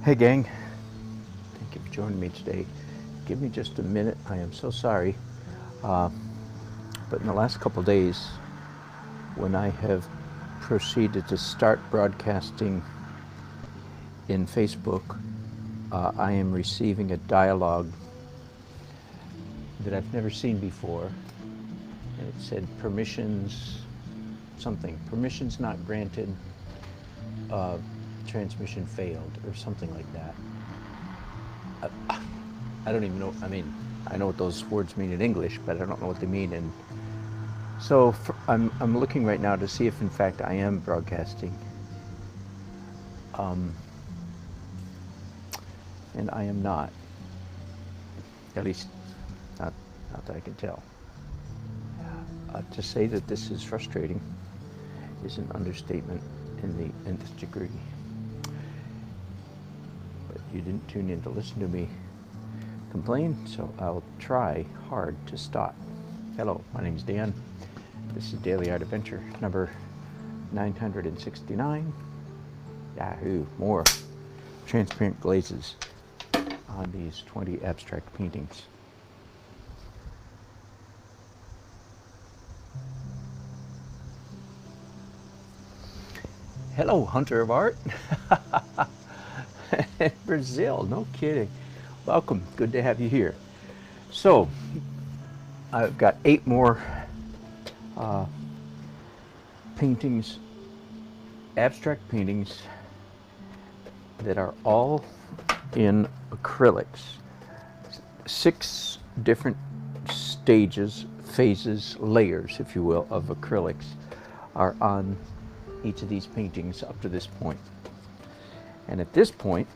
Hey gang, thank you for joining me today. Give me just a minute, I am so sorry. But in the last couple of days, when I have proceeded to start broadcasting in Facebook, I am receiving a dialogue that I've never seen before. And it said permissions, permissions not granted, transmission failed, or something like that. I don't even know, I know what those words mean in English, but I don't know what they mean in. So I'm looking right now to see if in fact I am broadcasting. And I am not. At least not that I can tell. To say that this is frustrating is an understatement in the nth degree. But you didn't tune in to listen to me complain, so I'll try hard to stop. Hello, my name is Dan. This is Daily Art Adventure number 969. Yahoo! More transparent glazes on these 20 abstract paintings. Hello, Hunter of Art. Brazil, no kidding. Welcome, good to have you here. So, I've got 8 more paintings, abstract paintings, that are all in acrylics. 6 different stages, phases, layers, if you will, of acrylics are on each of these paintings up to this point. And at this point,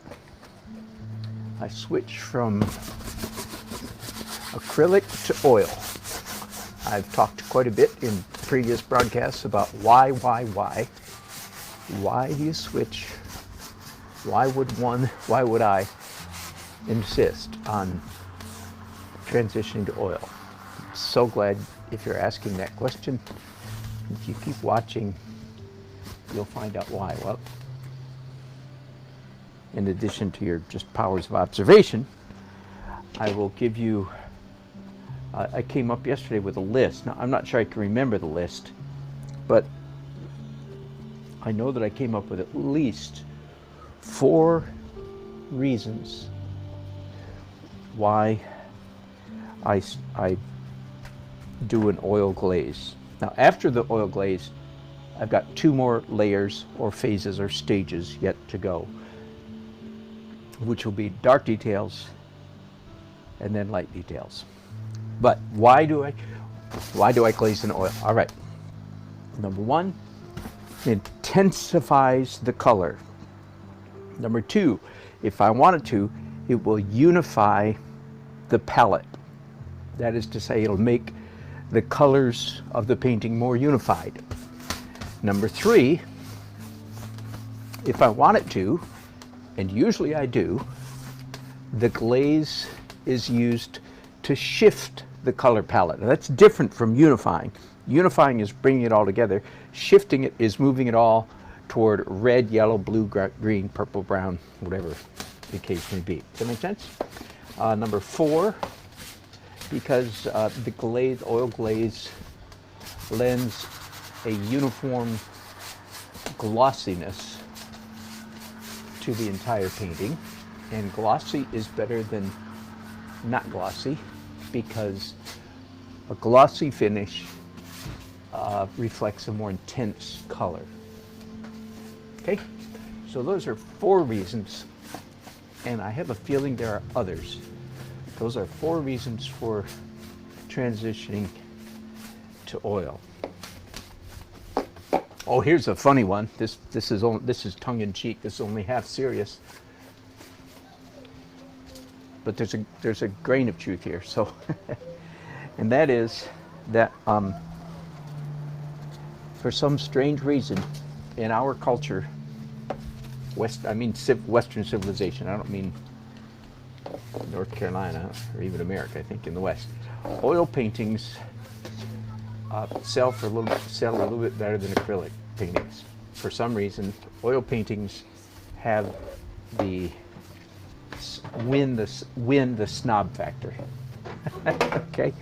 I switch from acrylic to oil. I've talked quite a bit in previous broadcasts about why do you switch? Why would I insist on transitioning to oil? I'm so glad if you're asking that question. If you keep watching, you'll find out why. Well, in addition to your just powers of observation, I will give you, I came up yesterday with a list. Now, I'm not sure I can remember the list, but I know that I came up with at least 4 reasons why I do an oil glaze. Now, after the oil glaze, I've got 2 more layers or phases or stages yet to go, which will be dark details and then light details. But why do I glaze in oil? All right. Number 1, it intensifies the color. Number 2, if I wanted to, it will unify the palette. That is to say, it'll make the colors of the painting more unified. Number 3, if I want it to, and usually I do, the glaze is used to shift the color palette. Now, that's different from unifying. Unifying is bringing it all together. Shifting it is moving it all toward red, yellow, blue, green, purple, brown, whatever the case may be. Does that make sense? Number 4, because the oil glaze lends a uniform glossiness to the entire painting, and glossy is better than not glossy, because a glossy finish reflects a more intense color. Okay, so those are 4 reasons, and I have a feeling there are others. Those are 4 reasons for transitioning to oil. Oh, here's a funny one. This is tongue-in-cheek. This is only half serious, but there's a grain of truth here. So, and that is that for some strange reason in our culture, Western civilization. I don't mean North Carolina or even America. I think in the West, oil paintings sell a little bit better than acrylic paintings. For some reason, oil paintings have the win the snob factor. Okay,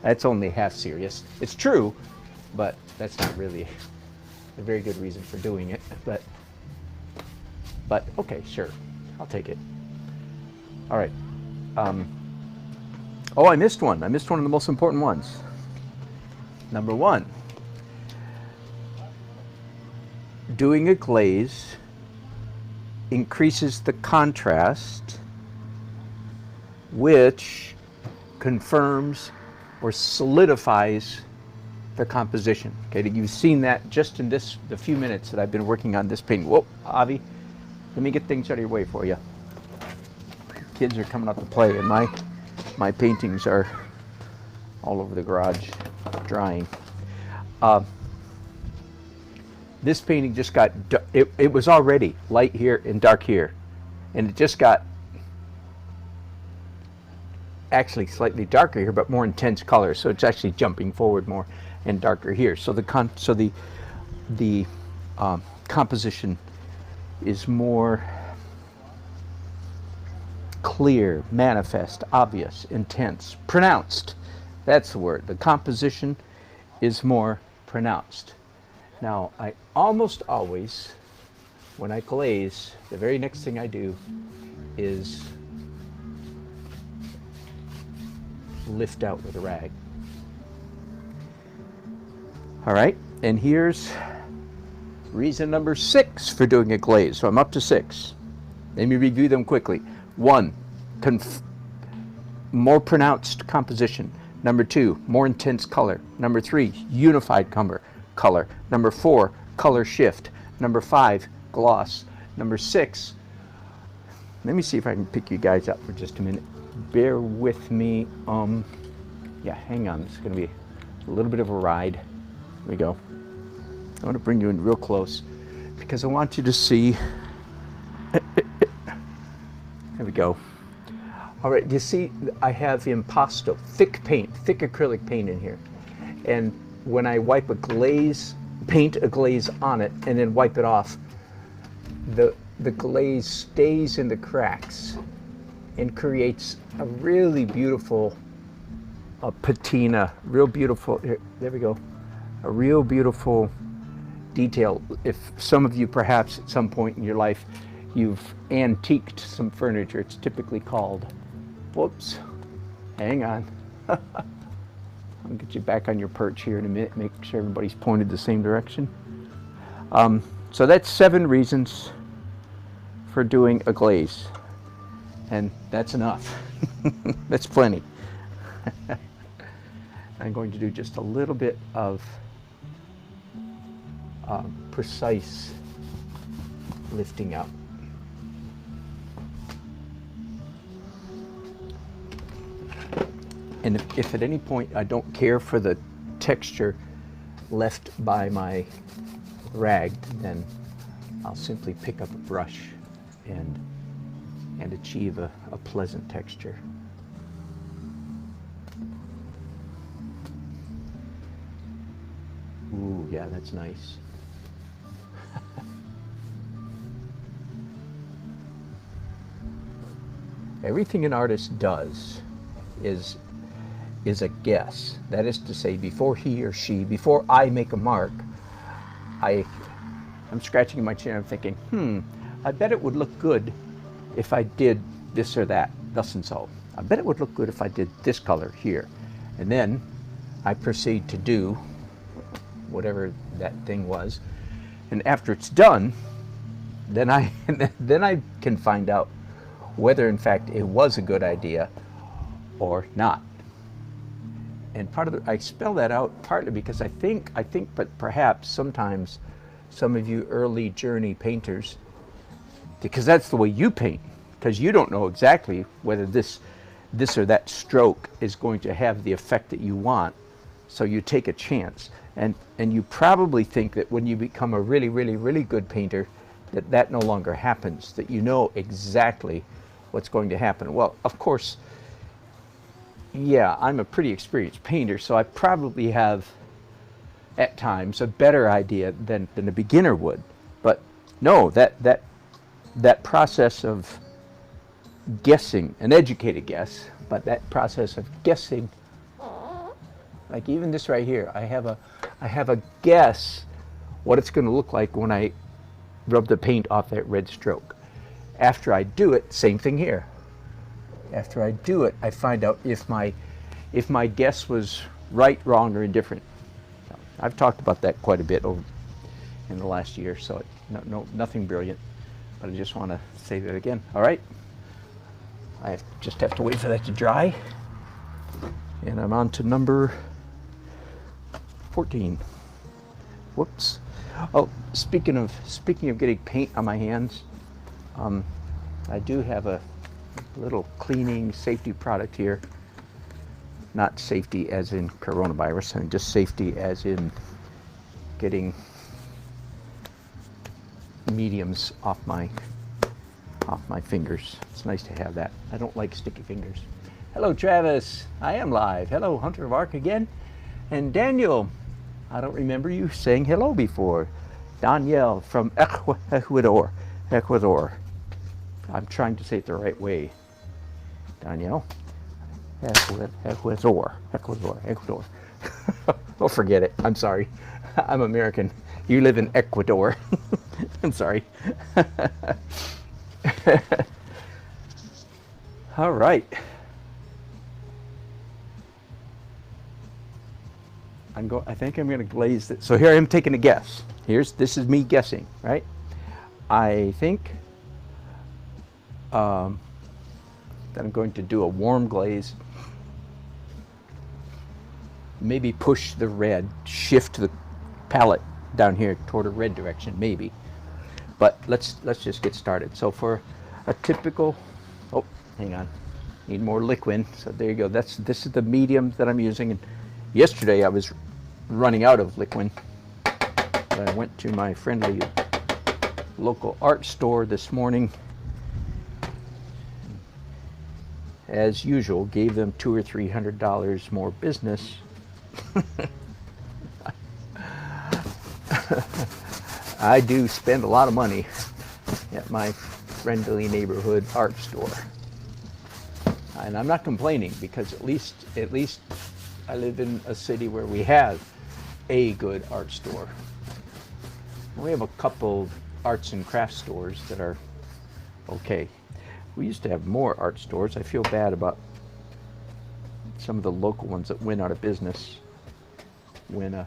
that's only half serious. It's true, but that's not really a very good reason for doing it. But okay, sure, I'll take it. All right. Oh, I missed one. I missed one of the most important ones. Number one, doing a glaze increases the contrast, which confirms or solidifies the composition. Okay, you've seen that just in the few minutes that I've been working on this painting. Whoa, Avi, let me get things out of your way for you. Kids are coming out to play, and my paintings are all over the garage drying. This painting just got, it was already light here and dark here, and it just got actually slightly darker here, but more intense color. So it's actually jumping forward more and darker here. So the composition is more clear, manifest, obvious, intense, pronounced. That's the word. The composition is more pronounced. Now, I almost always, when I glaze, the very next thing I do is lift out with a rag. All right, and here's reason number 6 for doing a glaze. So I'm up to 6. Let me review them quickly. 1, more pronounced composition. Number 2, more intense color. Number 3, unified color. Number 4, color shift. Number 5, gloss. Number 6, let me see if I can pick you guys up for just a minute. Bear with me. Yeah, hang on. This is going to be a little bit of a ride. Here we go. I want to bring you in real close because I want you to see. There we go. All right, you see I have impasto, thick paint, thick acrylic paint in here. And when I wipe a glaze, paint a glaze on it and then wipe it off, the glaze stays in the cracks and creates a really beautiful patina, real beautiful, here, there we go, a real beautiful detail. If some of you perhaps at some point in your life you've antiqued some furniture, it's typically called, whoops, hang on. I'll get you back on your perch here in a minute, make sure everybody's pointed the same direction. So that's 7 reasons for doing a glaze. And that's enough. That's plenty. I'm going to do just a little bit of precise lifting up. And if at any point I don't care for the texture left by my rag, then I'll simply pick up a brush and achieve a pleasant texture. Ooh, yeah, that's nice. Everything an artist does is a guess. That is to say, before he or she, before I make a mark, I'm scratching in my chin, I'm thinking, I bet it would look good if I did this or that, thus and so. I bet it would look good if I did this color here. And then I proceed to do whatever that thing was. And after it's done, then I can find out whether in fact it was a good idea or not. And I spell that out partly because I think, but perhaps sometimes some of you early journey painters, because that's the way you paint, because you don't know exactly whether this or that stroke is going to have the effect that you want, so you take a chance. And you probably think that when you become a really, really, really good painter, that no longer happens, that you know exactly what's going to happen. Well, of course, yeah, I'm a pretty experienced painter, so I probably have, at times, a better idea than a beginner would. But no, that process of guessing, an educated guess, but that process of guessing, like even this right here, I have a guess what it's going to look like when I rub the paint off that red stroke. After I do it, same thing here. After I do it, I find out if my guess was right, wrong, or indifferent. So I've talked about that quite a bit over in the last year, so nothing brilliant, but I just want to say that again. All right, just have to wait for that to dry, and I'm on to number 14. Whoops. Oh, speaking of getting paint on my hands, I do have a little cleaning safety product here. Not safety as in coronavirus, I mean just safety as in getting mediums off my fingers. It's nice to have that. I don't like sticky fingers. Hello, Travis. I am live. Hello, Hunter of Arc again. And Daniel, I don't remember you saying hello before. Danielle from Ecuador. I'm trying to say it the right way. Danielle. Ecuador. Oh, forget it. I'm sorry. I'm American. You live in Ecuador. I'm sorry. All right. I think I'm going to glaze this. So here I am taking a guess. This is me guessing, right? I think that I'm going to do a warm glaze. Maybe push the red, shift the palette down here toward a red direction, maybe. But let's just get started. So for a typical, oh, hang on, need more liquid. So there you go. This is the medium that I'm using. And yesterday I was running out of liquid. I went to my friendly local art store this morning. As usual, gave them $200 or $300 more business. I do spend a lot of money at my friendly neighborhood art store, and I'm not complaining because at least I live in a city where we have a good art store. We have a couple arts and crafts stores that are okay. We used to have more art stores. I feel bad about some of the local ones that went out of business when a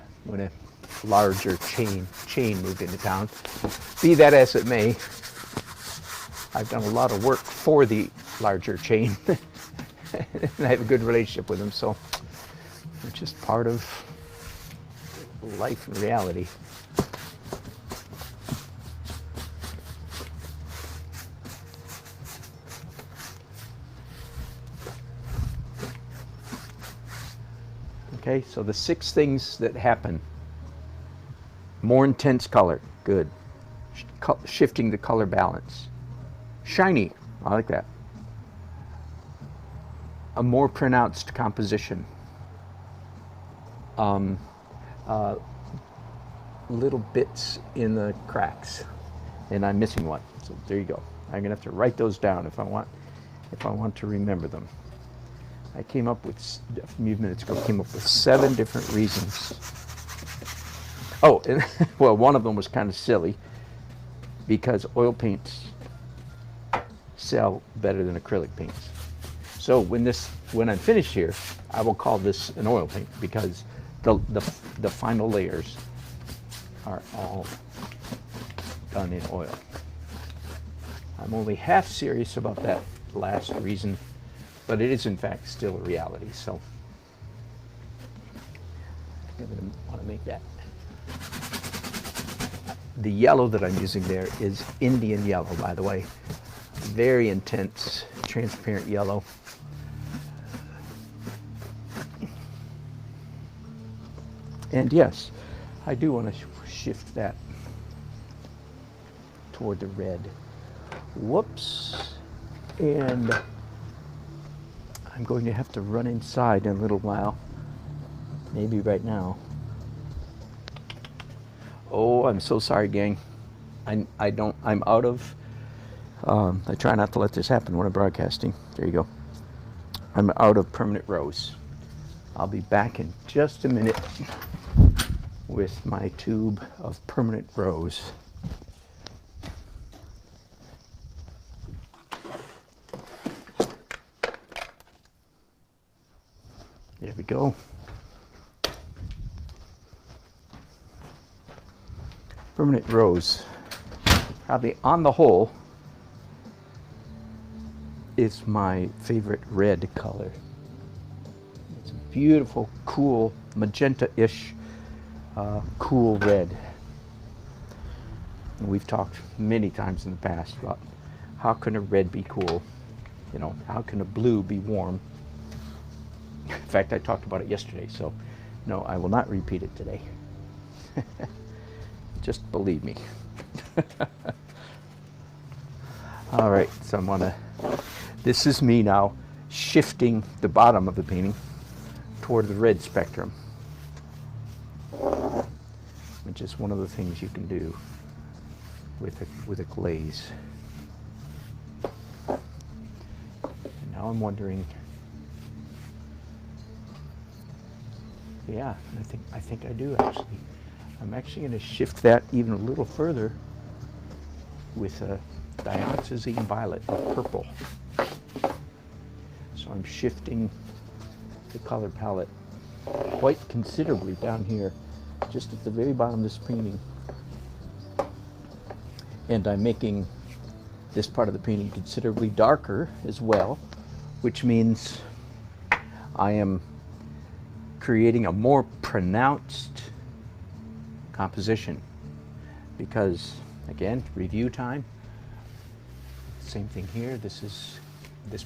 larger chain moved into town. Be that as it may, I've done a lot of work for the larger chain and I have a good relationship with them, so it's just part of life and reality. Okay, so the 6 things that happen. More intense color, good. Shifting the color balance. Shiny, I like that. A more pronounced composition. Little bits in the cracks, and I'm missing one. So there you go. I'm gonna have to write those down if I want to remember them. I came up with, a few minutes ago, 7 different reasons. Oh, and, well, one of them was kind of silly because oil paints sell better than acrylic paints. So when I'm finished here, I will call this an oil paint because the final layers are all done in oil. I'm only half serious about that last reason, but it is in fact still a reality. So I'm going to want to make that. The yellow that I'm using there is Indian yellow, by the way. Very intense, transparent yellow. And yes, I do want to shift that toward the red. Whoops. And I'm going to have to run inside in a little while. Maybe right now. Oh, I'm so sorry, gang. I'm out of I try not to let this happen when I'm broadcasting. There you go. I'm out of permanent rose. I'll be back in just a minute with my tube of permanent rose. There we go. Permanent rose, probably on the whole, is my favorite red color. It's a beautiful, cool, magenta-ish, cool red. And we've talked many times in the past about how can a red be cool? You know, how can a blue be warm? In fact, I talked about it yesterday, so no, I will not repeat it today. Just believe me. All right, so I'm gonna, this is me now shifting the bottom of the painting toward the red spectrum, which is one of the things you can do with a glaze. And now I'm wondering, yeah, I think I do actually. I'm actually going to shift that even a little further with a dioxazine violet of purple. So I'm shifting the color palette quite considerably down here, just at the very bottom of this painting. And I'm making this part of the painting considerably darker as well, which means I am creating a more pronounced composition, because again, review time, same thing here. This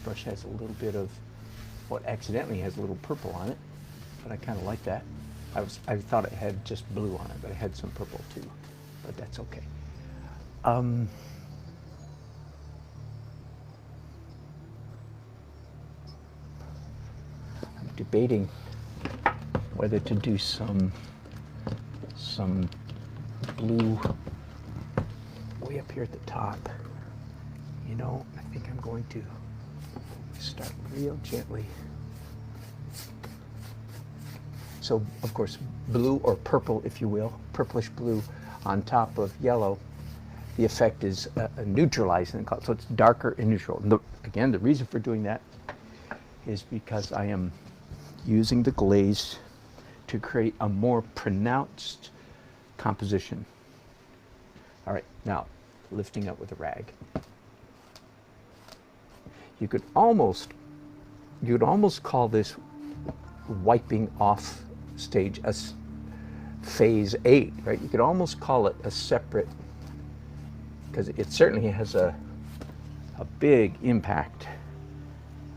brush has a little bit of what accidentally has a little purple on it, but I kind of like that. I thought it had just blue on it, but it had some purple too, but that's okay. I'm debating whether to do some blue way up here at the top. You know, I think I'm going to start real gently. So, of course, blue or purple, if you will, purplish blue on top of yellow, the effect is neutralizing the color. So it's darker and neutral. And again, the reason for doing that is because I am using the glaze to create a more pronounced composition. All right, now lifting up with a rag. You could almost call this wiping off stage a phase 8, right? You could almost call it a separate, because it certainly has a big impact,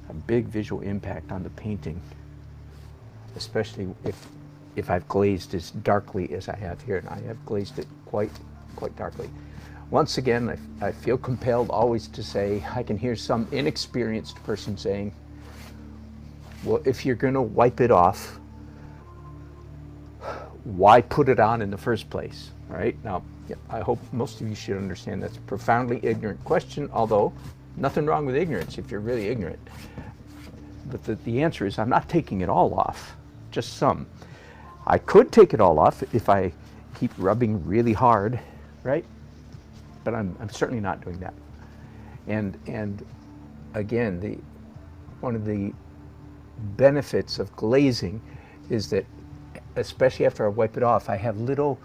a big visual impact on the painting, especially if I've glazed as darkly as I have here, and I have glazed it quite darkly. Once again, I feel compelled always to say, I can hear some inexperienced person saying, well, if you're going to wipe it off, why put it on in the first place, right? Now, yeah, I hope most of you should understand that's a profoundly ignorant question, although nothing wrong with ignorance if you're really ignorant. But the answer is, I'm not taking it all off, just some. I could take it all off if I keep rubbing really hard, right? But I'm certainly not doing that. And again, one of the benefits of glazing is that, especially after I wipe it off, I have little,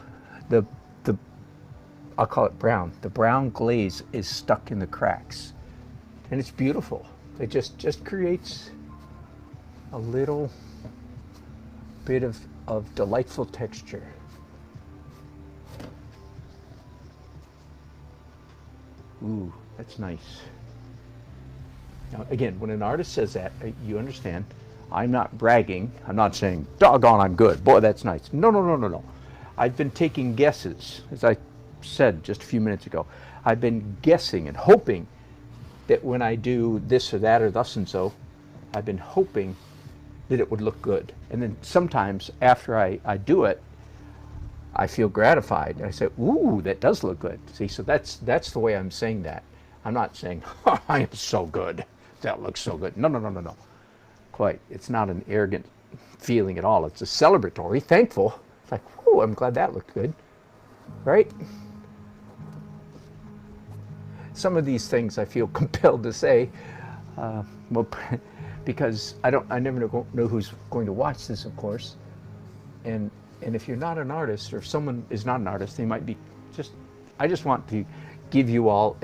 I'll call it brown. The brown glaze is stuck in the cracks, and it's beautiful. It just creates a little bit of delightful texture. Ooh, that's nice. Now, again, when an artist says that, you understand, I'm not bragging. I'm not saying, doggone, I'm good. Boy, that's nice. No. I've been taking guesses, as I said just a few minutes ago. I've been guessing and hoping that when I do this or that or thus and so, I've been hoping that it would look good. And then sometimes after I do it, I feel gratified. I say, ooh, that does look good. See, so that's the way I'm saying that. I'm not saying, oh, I am so good. That looks so good. No, no, no, no, no. Quite. It's not an arrogant feeling at all. It's a celebratory, thankful. It's like, oh, I'm glad that looked good. Right? Some of these things I feel compelled to say, well, because I never know who's going to watch this, of course. And if you're not an artist, or if someone is not an artist, they might be I just want to give you all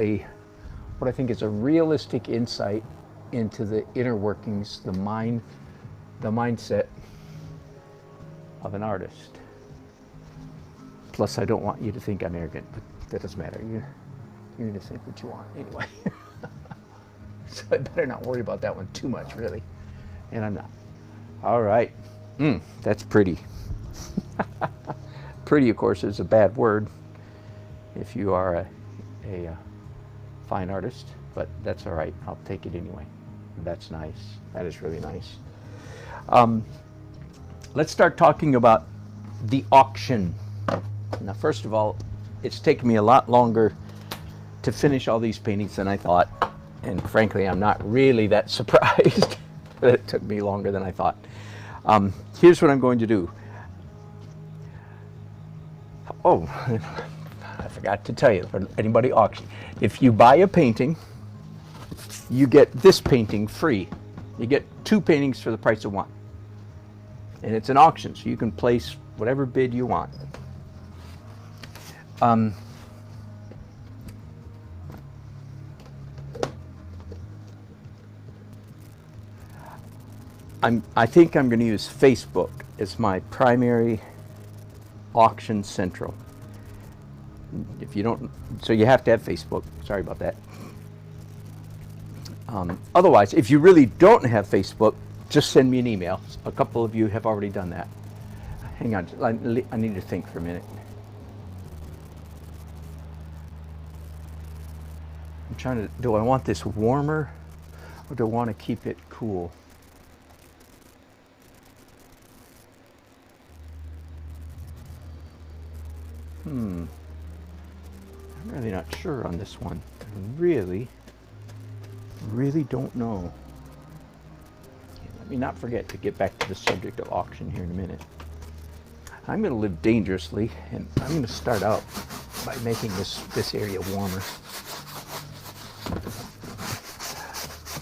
what I think is a realistic insight into the inner workings, the mindset of an artist. Plus, I don't want you to think I'm arrogant, but that doesn't matter. You're going to think what you want anyway. So I better not worry about that one too much, really. And I'm not. All right. That's pretty. Pretty, of course, is a bad word if you are a fine artist, but that's all right. I'll take it anyway. That's nice. That is really nice. Let's start talking about the auction. Now, first of all, it's taken me a lot longer to finish all these paintings than I thought. And frankly, I'm not really that surprised that it took me longer than I thought. Here's what I'm going to do. Oh, I forgot to tell you, for anybody auction, if you buy a painting, you get this painting free. You get 2 paintings for the price of 1. And it's an auction, so you can place whatever bid you want. I think I'm going to use Facebook as my primary auction central. If you don't, so you have to have Facebook. Sorry about that. Otherwise, if you really don't have Facebook, just send me an email. A couple of you have already done that. Hang on, I need to think for a minute. I'm trying to, do I want this warmer or do I want to keep it cool? I'm really not sure on this one. I really don't know. Let me not forget to get back to the subject of auction here in a minute. I'm going to live dangerously, and I'm going to start out by making this area warmer.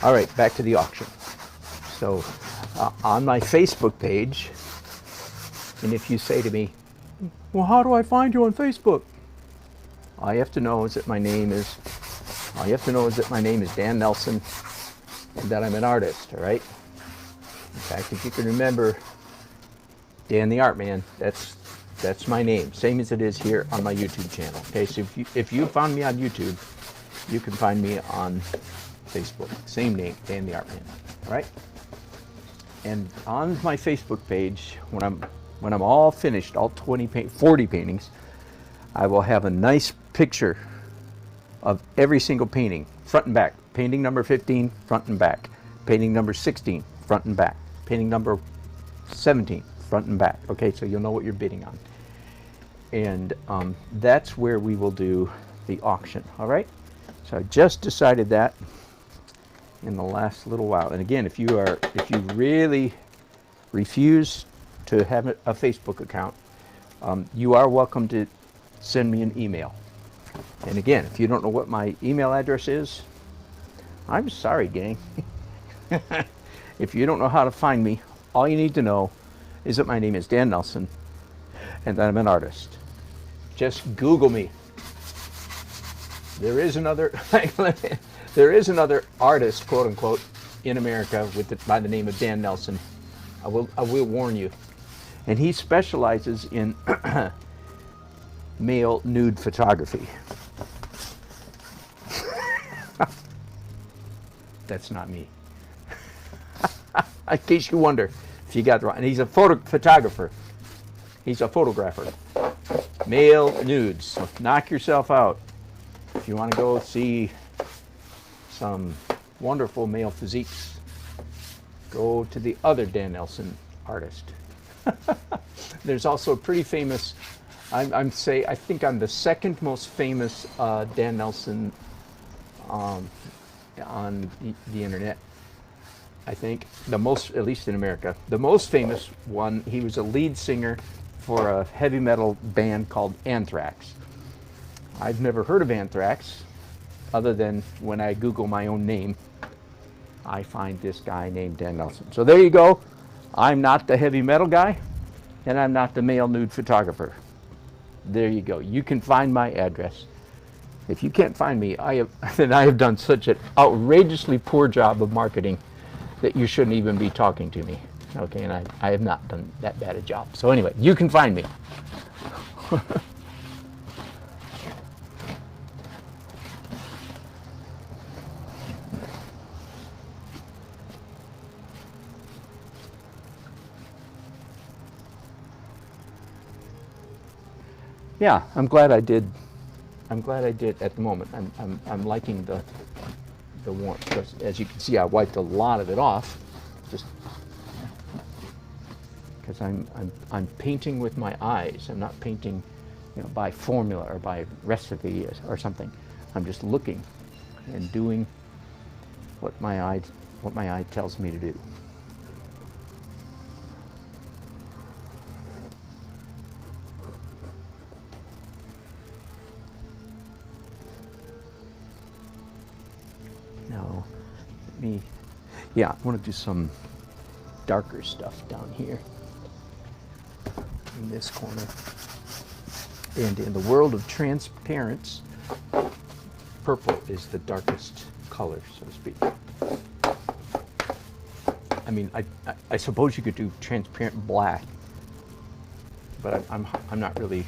All right, back to the auction. So on my Facebook page, and if you say to me, well, how do I find you on Facebook? All you have to know is that my name is Dan Nelson, and that I'm an artist, all right? In fact, if you can remember Dan the Art Man, that's my name, same as it is here on my YouTube channel. Okay, so if you found me on YouTube, you can find me on Facebook, same name, Dan the Art Man, all right? And on my Facebook page, when I'm all finished, all 40 paintings, I will have a nice picture of every single painting, front and back. Painting number 15, front and back. Painting number 16, front and back. Painting number 17, front and back. Okay, so you'll know what you're bidding on. And that's where we will do the auction, all right? So I just decided that in the last little while. And again, if you really refuse to have a Facebook account, you are welcome to send me an email. And again, if you don't know what my email address is, I'm sorry, gang. If you don't know how to find me, all you need to know is that my name is Dan Nelson and that I'm an artist. Just Google me. There is another artist, quote unquote, in America by the name of Dan Nelson. I will warn you. And he specializes in male nude photography. That's not me. In case you wonder if you got it wrong. And he's a photographer. He's a photographer. Male nudes. So knock yourself out. If you want to go see some wonderful male physiques, go to the other Dan Nelson artist. There's also a pretty famous, I think I'm the second most famous Dan Nelson on the internet. I think the most, at least in America, the most famous one. He was a lead singer for a heavy metal band called Anthrax. I've never heard of Anthrax, other than when I Google my own name, I find this guy named Dan Nelson. So there you go. I'm not the heavy metal guy, and I'm not the male nude photographer. There you go. You can find my address. If you can't find me, then I have done such an outrageously poor job of marketing that you shouldn't even be talking to me. Okay, and I have not done that bad a job. So anyway, you can find me. Yeah, I'm glad I did. I'm glad I did at the moment. I'm liking the warmth, because as you can see, I wiped a lot of it off, just because I'm painting with my eyes. I'm not painting, by formula or by recipe or something. I'm just looking and doing what my eye tells me to do. Now, I want to do some darker stuff down here in this corner. And in the world of transparents, purple is the darkest color, so to speak. I mean, I suppose you could do transparent black, but I'm not really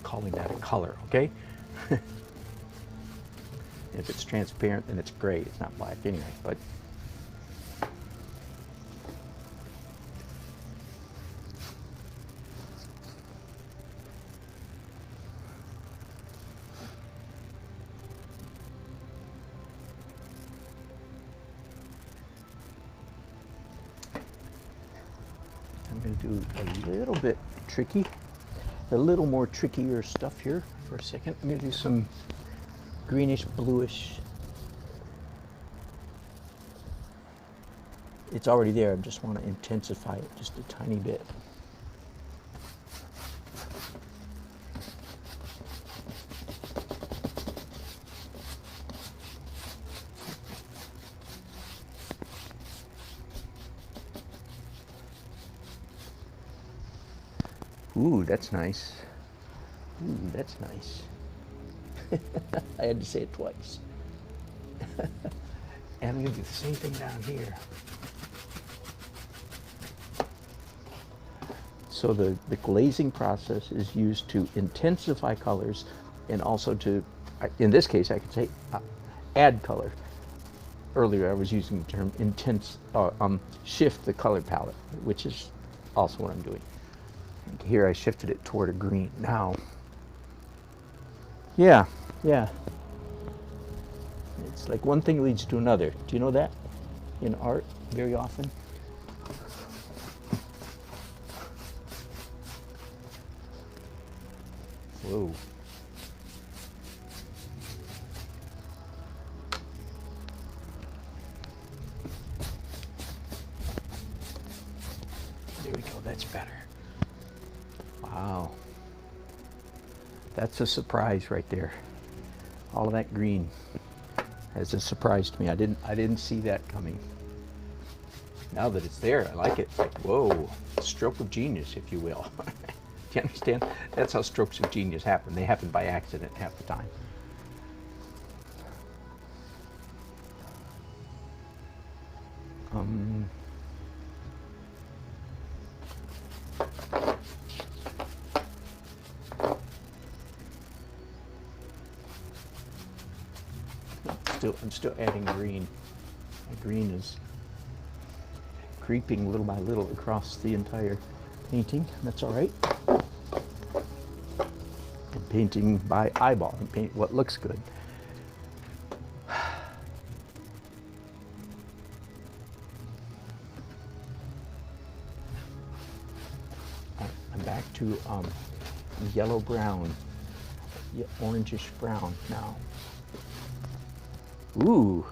calling that a color, okay? If it's transparent, then it's gray. It's not black anyway, but I'm going to do a little bit tricky, a little more trickier stuff here for a second. I'm going to do some greenish bluish. It's already there. I just want to intensify it just a tiny bit. Ooh, that's nice. Ooh, that's nice. I had to say it twice. And I'm going to do the same thing down here. So the glazing process is used to intensify colors and also to, in this case, I could say add color. Earlier I was using the term shift the color palette, which is also what I'm doing. And here I shifted it toward a green. Now, yeah. It's like one thing leads to another. Do you know that in art very often? Whoa. There we go, that's better. Wow. That's a surprise right there. All of that green has a surprise to me. I didn't see that coming. Now that it's there, I like it. Like, whoa, stroke of genius, if you will. Do you understand? That's how strokes of genius happen. They happen by accident half the time. I'm still adding green. My green is creeping little by little across the entire painting. That's all right. I'm painting by eyeball and paint what looks good. I'm back to yellow brown, orangish brown now. Ooh.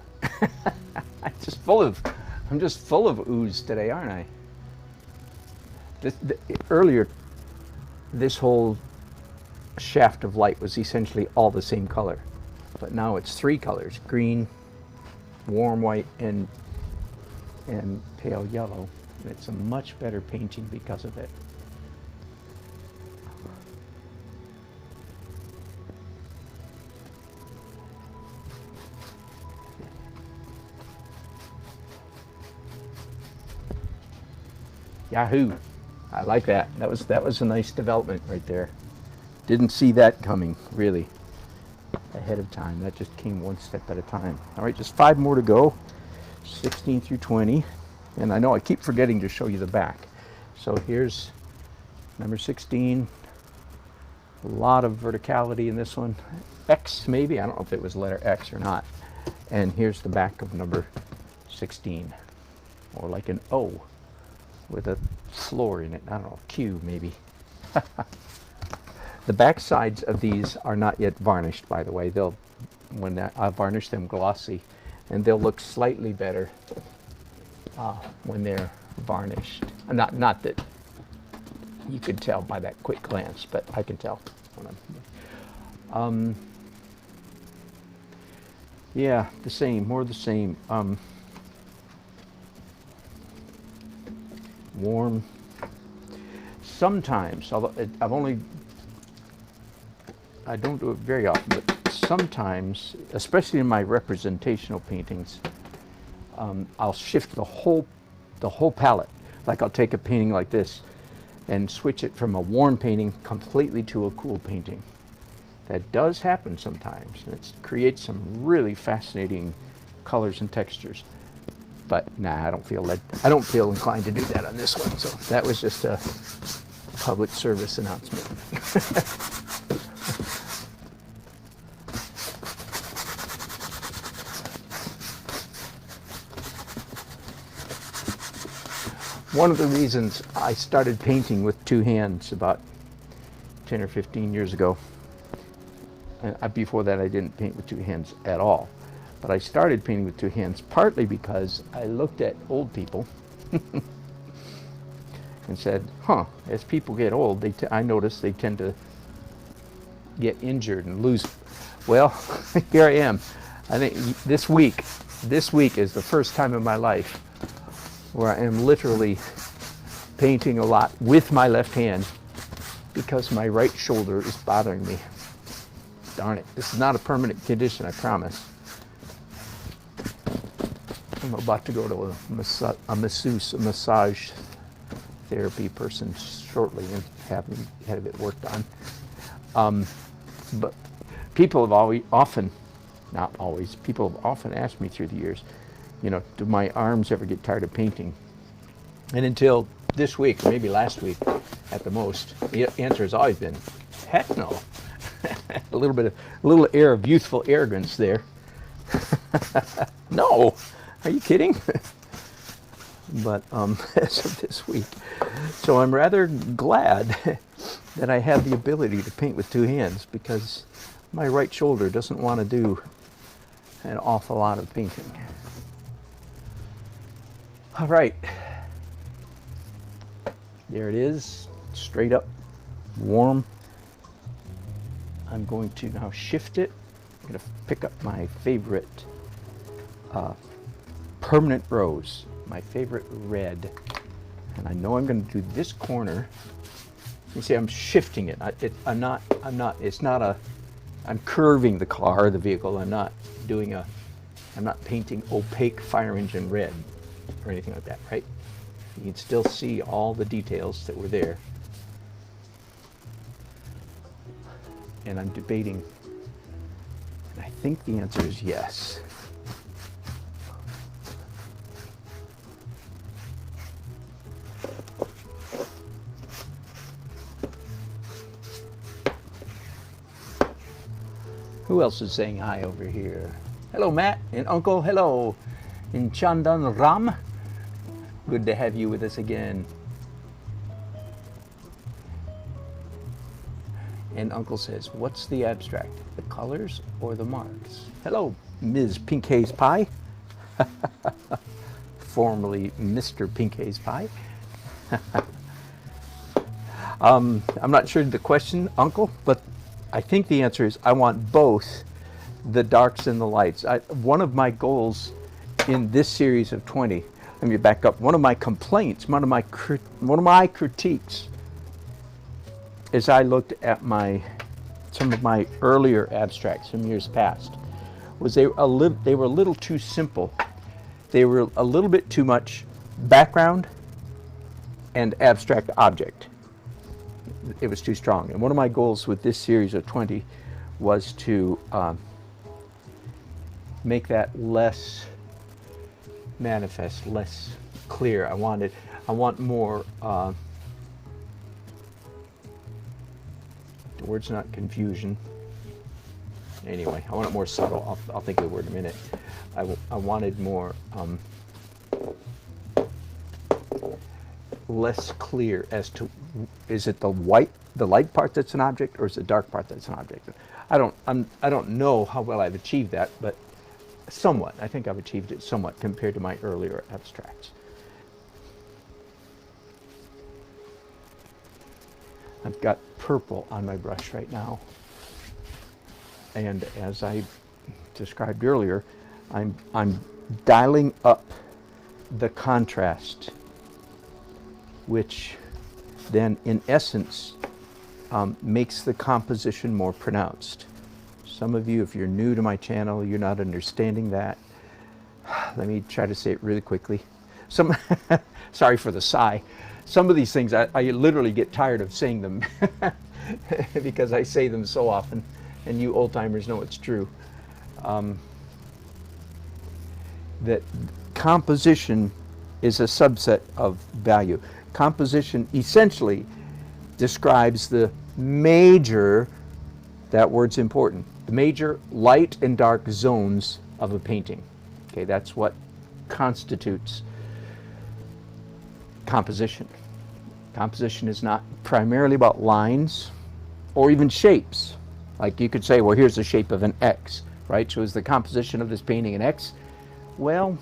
I'm just full of ooze today, aren't I? Earlier, this whole shaft of light was essentially all the same color, but now it's three colors: green, warm white, and pale yellow. And it's a much better painting because of it. Yahoo! I like that. That was a nice development right there. Didn't see that coming, really, ahead of time. That just came one step at a time. All right, just 5 more to go, 16 through 20. And I know I keep forgetting to show you the back. So here's number 16. A lot of verticality in this one. X maybe, I don't know if it was letter X or not. And here's the back of number 16, or like an O with a floor in it. I don't know, Q maybe. The back sides of these are not yet varnished, by the way. When I varnish them glossy, and they'll look slightly better when they're varnished. Not that you could tell by that quick glance, but I can tell when I'm. Yeah, the same, more the same. Warm. Sometimes, although I don't do it very often, but sometimes, especially in my representational paintings, I'll shift the whole palette. Like I'll take a painting like this and switch it from a warm painting completely to a cool painting. That does happen sometimes, and it creates some really fascinating colors and textures. But nah, I don't feel inclined to do that on this one. So that was just a public service announcement. One of the reasons I started painting with 2 hands about 10 or 15 years ago, before that I didn't paint with 2 hands at all, but I started painting with 2 hands partly because I looked at old people and said, as people get old, I notice they tend to get injured and lose. Well, here I am. I think this week is the first time in my life where I am literally painting a lot with my left hand because my right shoulder is bothering me. Darn it. This is not a permanent condition, I promise. I'm about to go to a massage therapy person shortly and have it worked on. But people have often asked me through the years, do my arms ever get tired of painting? And until this week, or maybe last week at the most, the answer has always been, heck no. a little air of youthful arrogance there. No, are you kidding? But as of this week, so I'm rather glad that I have the ability to paint with 2 hands, because my right shoulder doesn't want to do an awful lot of painting. All right, there it is, straight up, warm. I'm going to now shift it. I'm going to pick up my favorite permanent rose, my favorite red, and I know I'm going to do this corner. You see, I'm shifting it. I'm curving the car, the vehicle. I'm not painting opaque fire engine red or anything like that, right? You can still see all the details that were there. And I'm debating, and I think the answer is yes. Who else is saying hi over here? Hello, Matt and Uncle. Hello, in Chandan Ram. Good to have you with us again. And Uncle says, what's the abstract? The colors or the marks? Hello, Ms. Pink Haze Pie. Formerly Mr. Pink Haze Pie. I'm not sure the question, Uncle, but I think the answer is I want both the darks and the lights. One of my goals in this series of 20, let me back up, one of my complaints, one of my critiques, as I looked at some of my earlier abstracts from years past, was they were a little too simple. They were a little bit too much background and abstract object. It was too strong. And one of my goals with this series of 20 was to make that less manifest, less clear. I want more, the word's not confusion. Anyway, I want it more subtle. I'll think of the word in a minute. I wanted more, less clear as to, is it the light part that's an object, or is the dark part that's an object? I don't know how well I've achieved that, but somewhat. I think I've achieved it somewhat compared to my earlier abstracts. I've got purple on my brush right now, and as I described earlier, I'm dialing up the contrast, which then in essence makes the composition more pronounced. Some of you, if you're new to my channel, you're not understanding that. Let me try to say it really quickly. Sorry for the sigh. Some of these things, I literally get tired of saying them because I say them so often, and you old-timers know it's true. That composition is a subset of value. Composition essentially describes the major, that word's important, the major light and dark zones of a painting. Okay, that's what constitutes composition. Composition is not primarily about lines or even shapes. Like you could say, well, here's the shape of an X, right? So is the composition of this painting an X? Well,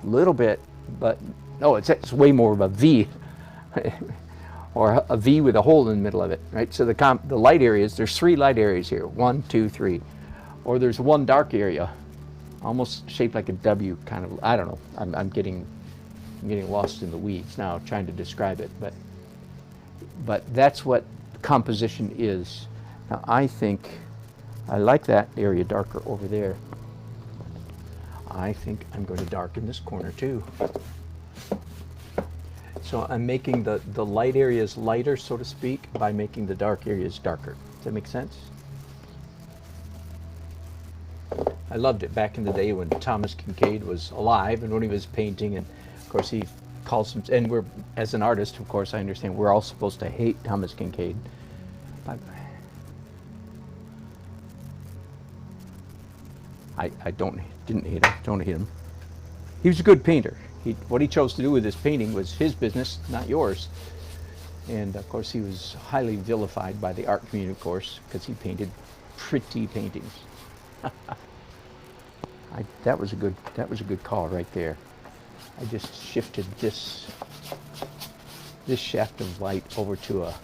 a little bit, but no, it's way more of a V, or a V with a hole in the middle of it, right? So the light areas, there's 3 light areas here, 1, 2, 3. Or there's one dark area, almost shaped like a W, kind of, I don't know. I'm getting lost in the weeds now trying to describe it, but that's what composition is. Now I think I like that area darker over there. I think I'm going to darken this corner too. So I'm making the light areas lighter, so to speak, by making the dark areas darker. Does that make sense? I loved it back in the day when Thomas Kincaid was alive and when he was painting, and of course he calls him, and we're, as an artist, of course I understand we're all supposed to hate Thomas Kincaid. But I didn't hate him, don't hate him. He was a good painter. What he chose to do with his painting was his business, not yours. And of course he was highly vilified by the art community, of course, because he painted pretty paintings. That was a good call right there. I just shifted this shaft of light over to a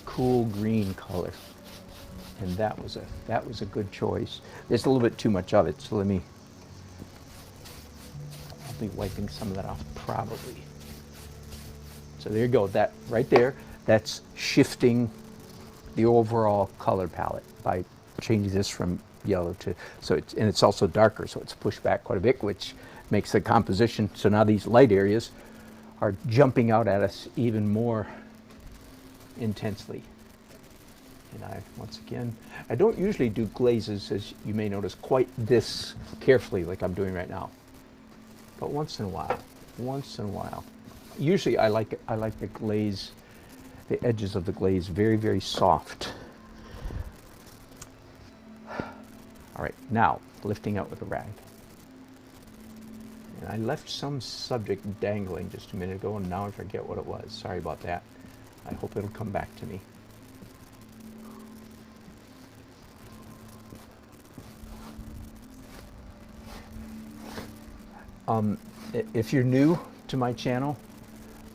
cool green color, and that was a good choice. There's a little bit too much of it, so I'll be wiping some of that off probably. So there you go. That right there, that's shifting the overall color palette by changing this from yellow to, and it's also darker, so it's pushed back quite a bit, which makes the composition, so now these light areas are jumping out at us even more intensely. And once again, I don't usually do glazes, as you may notice, quite this carefully like I'm doing right now. But once in a while. Usually I like the glaze, the edges of the glaze very, very soft. All right, now lifting out with a rag. And I left some subject dangling just a minute ago, and now I forget what it was. Sorry about that. I hope it'll come back to me. If you're new to my channel,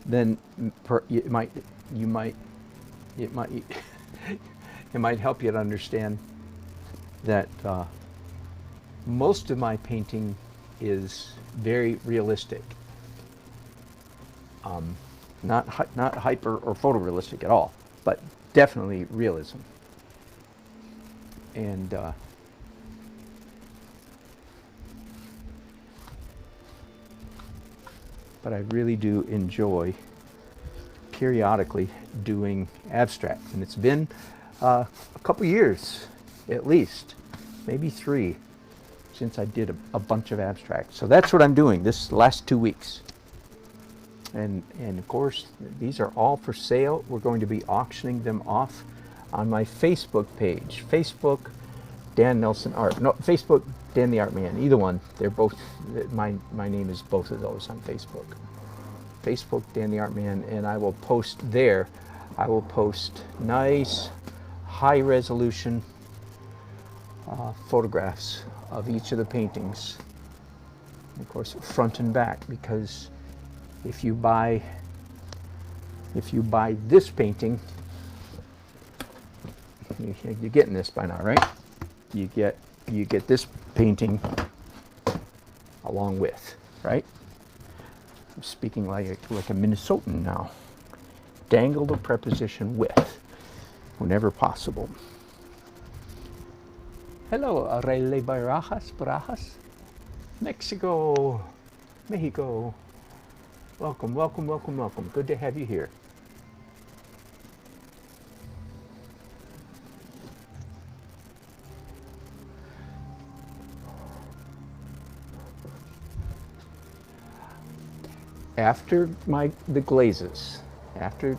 then it might it might help you to understand that most of my painting is very realistic, not hyper or photorealistic at all, but definitely realism. And but I really do enjoy periodically doing abstracts, and it's been a couple years at least, maybe 3, since I did a bunch of abstracts. So that's what I'm doing this last 2 weeks. And of course, these are all for sale. We're going to be auctioning them off on my Facebook page. Facebook, Dan Nelson Art. No, Facebook, Dan the Art Man. Either one. They're both, my name is both of those on Facebook. Facebook, Dan the Art Man, and I will post there. I will post nice, high resolution photographs of each of the paintings. Of course, front and back, because if you buy this painting, you're getting this by now, right? You get this painting along with, right? I'm speaking like a Minnesotan now. Dangle the preposition with whenever possible. Hello, Arele Barajas, Mexico, Mexico. Welcome, welcome, welcome, welcome. Good to have you here. After the glazes, after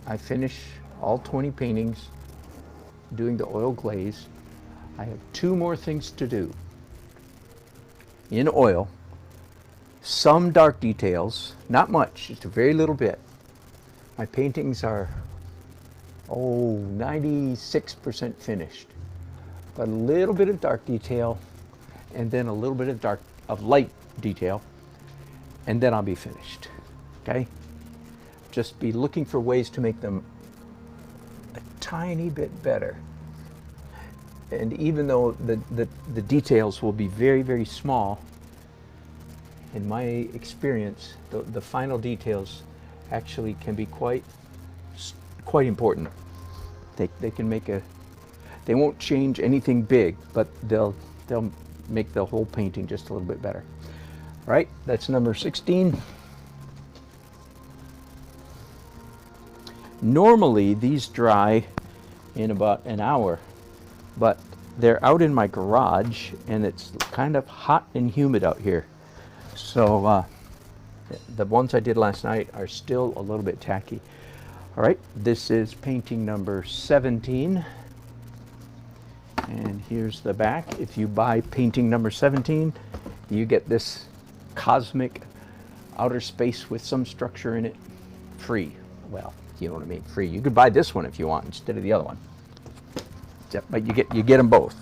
I finish all 20 paintings doing the oil glaze, I have 2 more things to do. In oil, some dark details, not much, just a very little bit. My paintings are, 96% finished. But a little bit of dark detail, and then a little bit of light detail, and then I'll be finished, okay? Just be looking for ways to make them a tiny bit better. And even though the details will be very, very small, in my experience, the final details actually can be quite important. They can make they won't change anything big, but they'll make the whole painting just a little bit better. All right, that's number 16. Normally these dry in about an hour, but they're out in my garage and it's kind of hot and humid out here. So the ones I did last night are still a little bit tacky. All right, this is painting number 17. And here's the back. If you buy painting number 17, you get this cosmic outer space with some structure in it free. Well, you know what I mean, free. You could buy this one if you want instead of the other one. But you get them both.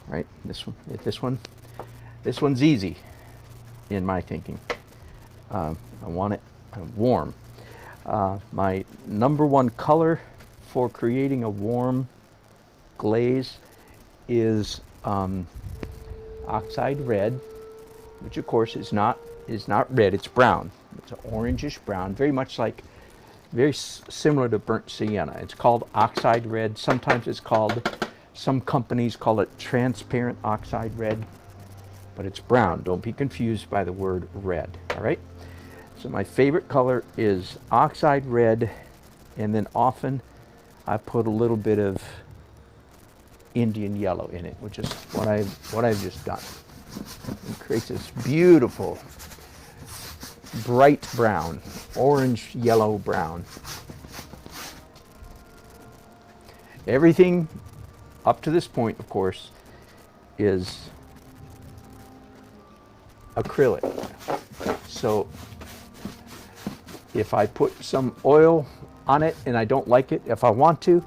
Right, this one's easy in my thinking. I want it warm. My number 1 color for creating a warm glaze is oxide red, which of course is not red, it's brown. It's an orangish brown, very similar to burnt sienna. It's called oxide red. Sometimes some companies call it transparent oxide red, but it's brown. Don't be confused by the word red, all right? So my favorite color is oxide red, and then often I put a little bit of Indian yellow in it, which is what I've just done. It creates this beautiful bright brown, orange, yellow, brown. Everything up to this point, of course, is acrylic. So if I put some oil on it and I don't like it, if I want to,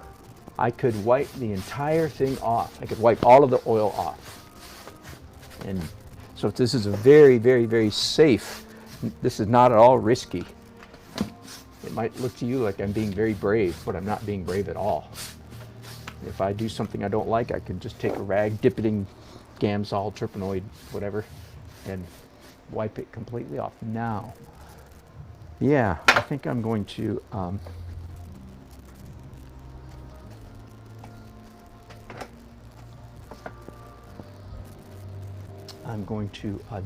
I could wipe the entire thing off. I could wipe all of the oil off. And so this is a very, very, very safe. This is not at all risky. It might look to you like I'm being very brave, but I'm not being brave at all. If I do something I don't like, I can just take a rag, dip it in Gamsol, Terpenoid, whatever, and wipe it completely off. Now, yeah, I think I'm going to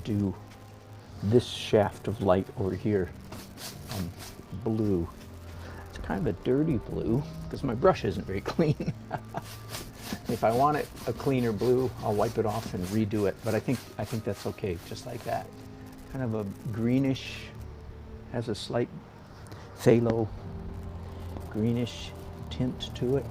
do this shaft of light over here, blue. It's kind of a dirty blue because my brush isn't very clean. If I want it a cleaner blue, I'll wipe it off and redo it. But I think that's okay, just like that. Kind of a greenish, has a slight phthalo greenish tint to it.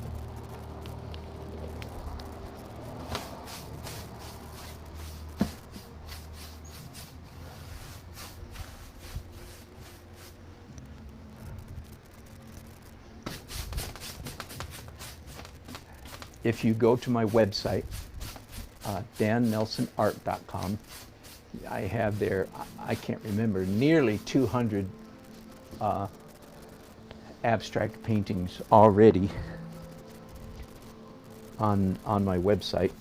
If you go to my website, dannelsonart.com, I have there, I can't remember, nearly 200 abstract paintings already on my website.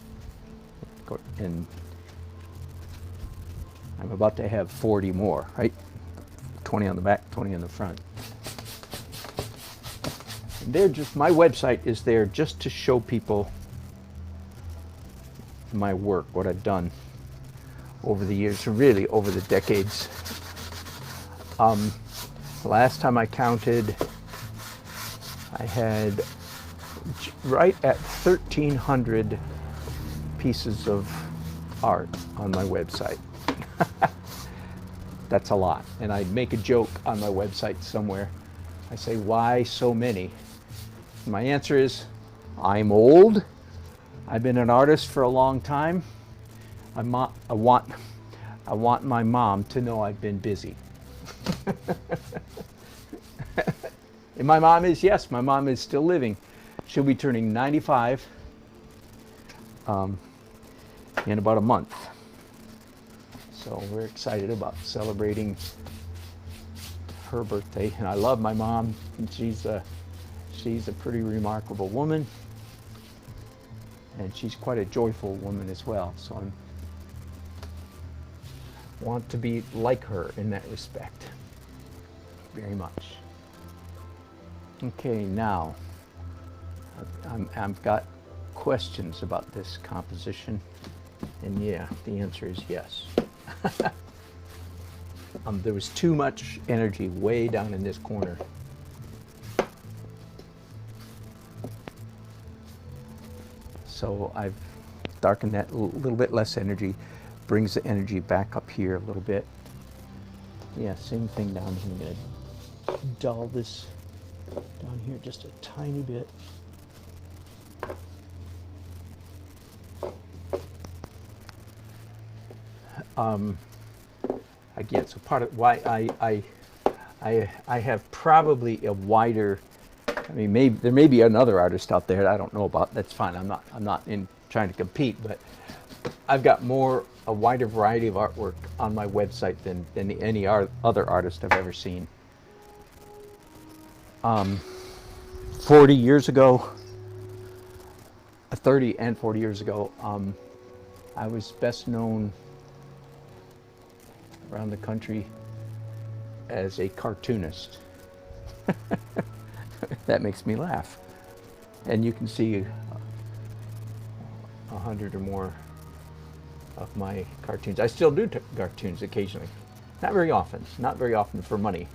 And I'm about to have 40 more, right? 20 on the back, 20 on the front. They're just, my website is there just to show people my work, what I've done over the years, really over the decades. Last time I counted, I had right at 1,300 pieces of art on my website. That's a lot. And I make a joke on my website somewhere. I say, why so many? My answer is, I'm old. I've been an artist for a long time. I want my mom to know I've been busy. And my mom is, yes, my mom is still living. She'll be turning 95 in about a month. So we're excited about celebrating her birthday. And I love my mom, and she's a pretty remarkable woman, and she's quite a joyful woman as well. So I want to be like her in that respect, very much. Okay, now I've got questions about this composition, and yeah, the answer is yes. There was too much energy way down in this corner. So I've darkened that a little bit less energy, brings the energy back up here a little bit. Yeah, same thing down here. I'm going to dull this down here just a tiny bit. Again, so part of why I have probably a wider, I mean, maybe there may be another artist out there that I don't know about. That's fine. I'm not in trying to compete, but I've got a wider variety of artwork on my website than any other artist I've ever seen. 40 years ago, 30 and 40 years ago, I was best known around the country as a cartoonist. That makes me laugh. And you can see 100 or more of my cartoons. I still do cartoons occasionally. Not very often for money.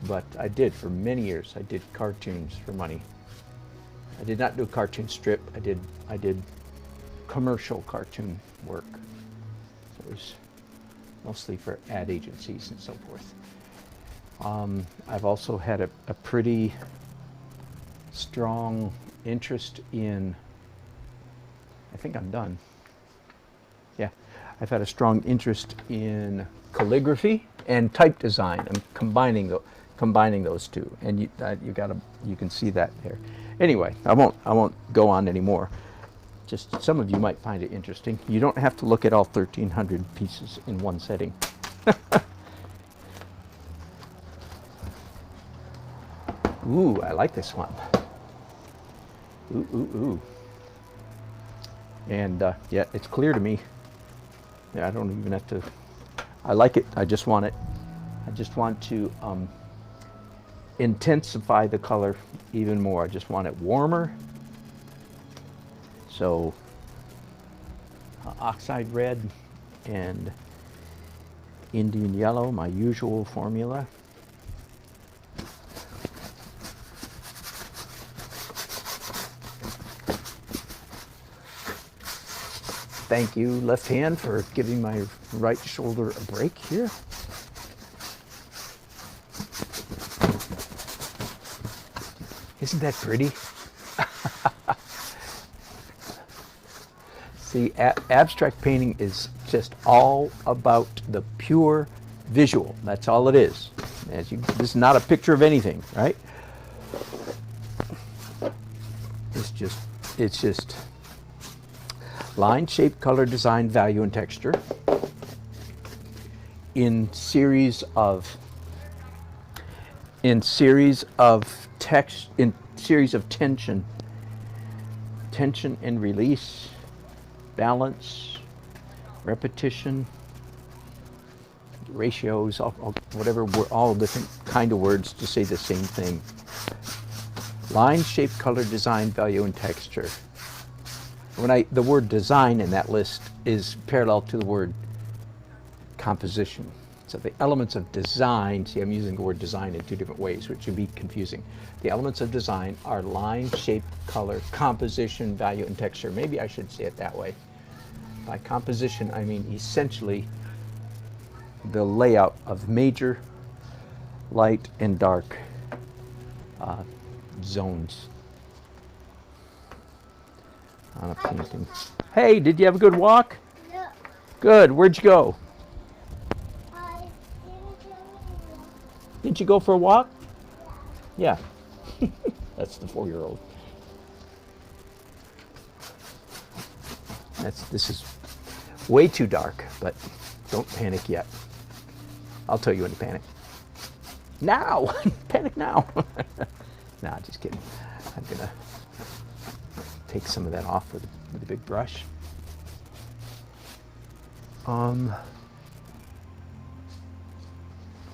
But I did for many years. I did cartoons for money. I did not do a cartoon strip. I did commercial cartoon work. So it was mostly for ad agencies and so forth. I've also had a pretty strong interest in, I think I'm done. Yeah, I've had a strong interest in calligraphy and type design. I'm combining combining those two, and you can see that there. Anyway, I won't go on anymore. Just some of you might find it interesting. You don't have to look at all 1,300 pieces in one setting. Ooh, I like this one. Ooh, ooh, ooh. And yeah, it's clear to me. Yeah, I don't even have to. I like it. I just want it. I just want to intensify the color even more. I just want it warmer. So oxide red and Indian yellow, my usual formula. Thank you, left hand, for giving my right shoulder a break here. Isn't that pretty? See, abstract painting is just all about the pure visual. That's all it is. This is not a picture of anything, right? It's just line, shape, color, design, value, and texture in series of tension and release, balance, repetition, ratios, whatever, all different kind of words to say the same thing. Line, shape, color, design, value, and texture. The word design in that list is parallel to the word composition. So the elements of design, see, I'm using the word design in two different ways, which would be confusing. The elements of design are line, shape, color, composition, value, and texture. Maybe I should say it that way. By composition, I mean essentially the layout of major, light, and dark zones on a painting. Hey, did you have a good walk? Yeah. Good. Where'd you go? I didn't. Didn't you go for a walk? Yeah. That's the 4-year-old. This is way too dark, but don't panic yet. I'll tell you when to panic. Now! Panic now! Nah, just kidding. I'm gonna take some of that off with a big brush.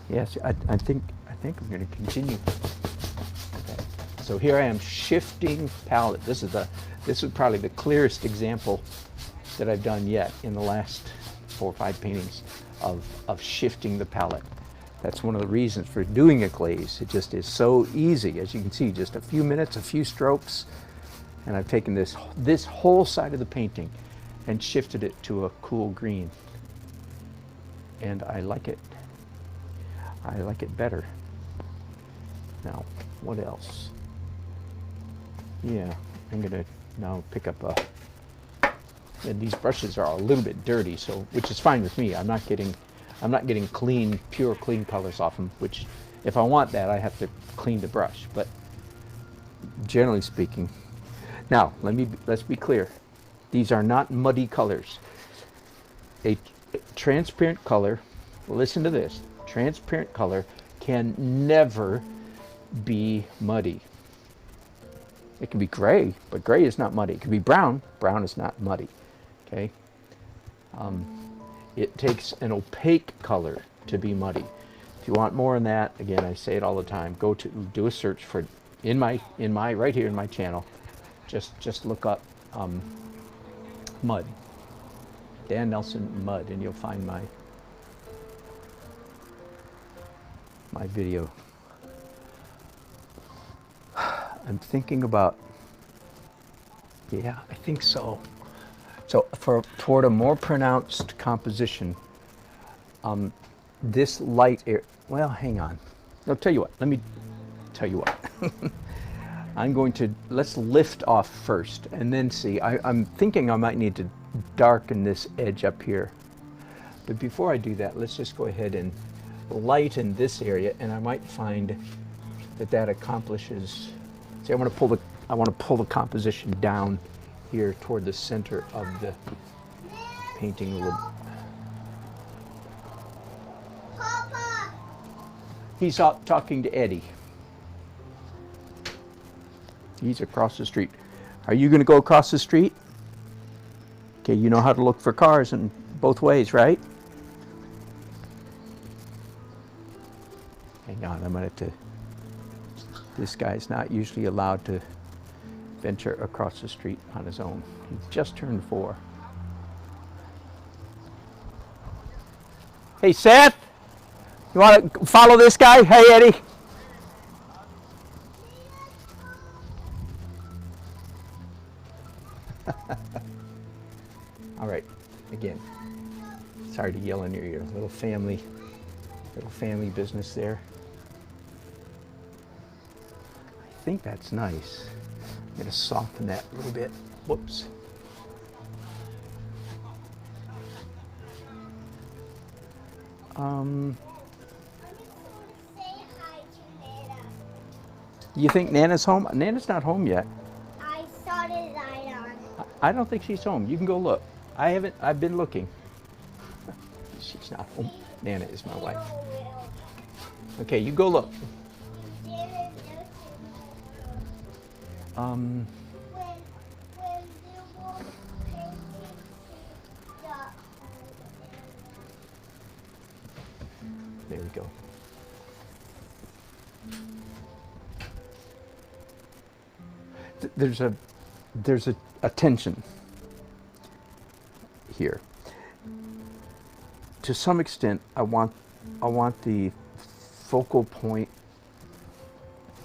Yes, I think I'm going to continue. Okay. So here I am shifting palette. This is probably the clearest example that I've done yet in the last 4 or 5 paintings of shifting the palette. That's one of the reasons for doing a glaze. It just is so easy. As you can see, just a few minutes, a few strokes, and I've taken this whole side of the painting and shifted it to a cool green. And I like it. I like it better. Now, what else? Yeah, I'm gonna now pick up and these brushes are a little bit dirty, so which is fine with me. I'm not getting clean, pure clean colors off them, which if I want that, I have to clean the brush. But generally speaking, now let's be clear. These are not muddy colors. A transparent color, listen to this, transparent color can never be muddy. It can be gray, but gray is not muddy. It can be brown, brown is not muddy, okay? It takes an opaque color to be muddy. If you want more on that, again, I say it all the time, go to do a search for in my right here in my channel. Just look up mud, Dan Nelson mud, and you'll find my video. I'm thinking about, yeah, I think so. So toward a more pronounced composition, this light area, well, hang on. I'll tell you what, let me tell you what. Let's lift off first and then see. I'm thinking I might need to darken this edge up here. But before I do that, let's just go ahead and light in this area, and I might find that that accomplishes. See, I want to pull the composition down here toward the center of the painting a little. Papa. He's out talking to Eddie. He's across the street. Are you going to go across the street? Okay, you know how to look for cars in both ways, right? Hang on, I'm going to have to. This guy's not usually allowed to venture across the street on his own. He just turned 4. Hey, Seth, you want to follow this guy? Hey, Eddie. All right, again, sorry to yell in your ear. Little family business there. I think that's nice. I'm going to soften that a little bit. Whoops. Say hi to Nana. You think Nana's home? Nana's not home yet. I saw the light on. I don't think she's home. You can go look. I've been looking. She's not home. Nana is my wife. Okay, you go look. When you were painting There we go. There's a tension here. To some extent, I want the focal point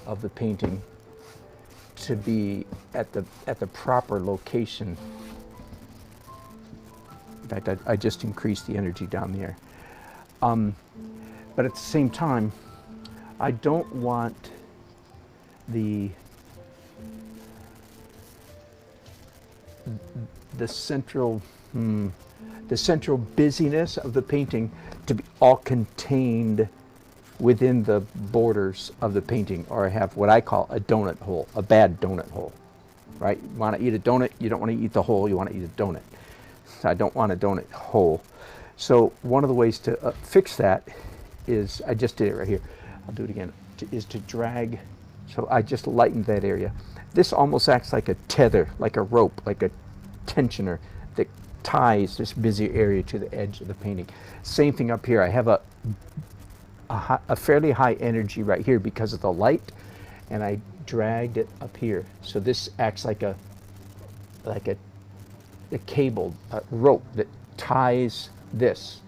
of the painting to be at the proper location. In fact, I just increased the energy down there. But at the same time, I don't want the central busyness of the painting to be all contained within the borders of the painting, or I have what I call a donut hole, a bad donut hole, right? You want to eat a donut, you don't want to eat the hole, you want to eat a donut. So I don't want a donut hole. So one of the ways to fix that is, I just did it right here, I'll do it again, is to drag, so I just lightened that area. This almost acts like a tether, like a rope, like a tensioner that ties this busy area to the edge of the painting. Same thing up here. I have a fairly high energy right here because of the light, and I dragged it up here. So this acts like a cable, a rope that ties this.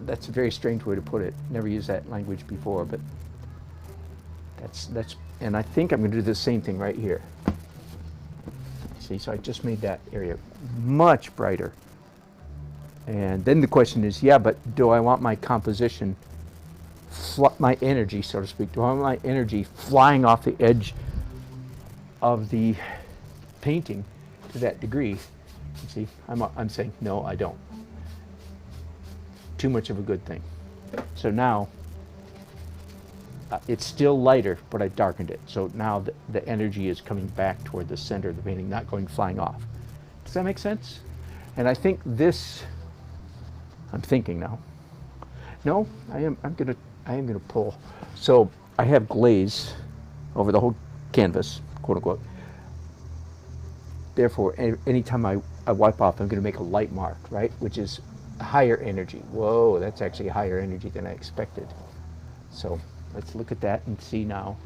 That's a very strange way to put it. Never used that language before, but that's. And I think I'm going to do the same thing right here. See, so I just made that area much brighter. And then the question is, yeah, but do I want my composition, my energy, so to speak, do I want my energy flying off the edge of the painting to that degree? You see, I'm saying, no, I don't. Too much of a good thing. So now, it's still lighter, but I darkened it. So now the energy is coming back toward the center of the painting, not going flying off. Does that make sense? And I think this, I'm thinking now. No, I am gonna pull. So I have glaze over the whole canvas, quote unquote. Therefore, anytime I wipe off, I'm gonna make a light mark, right? Which is higher energy. Whoa, that's actually higher energy than I expected. So let's look at that and see now.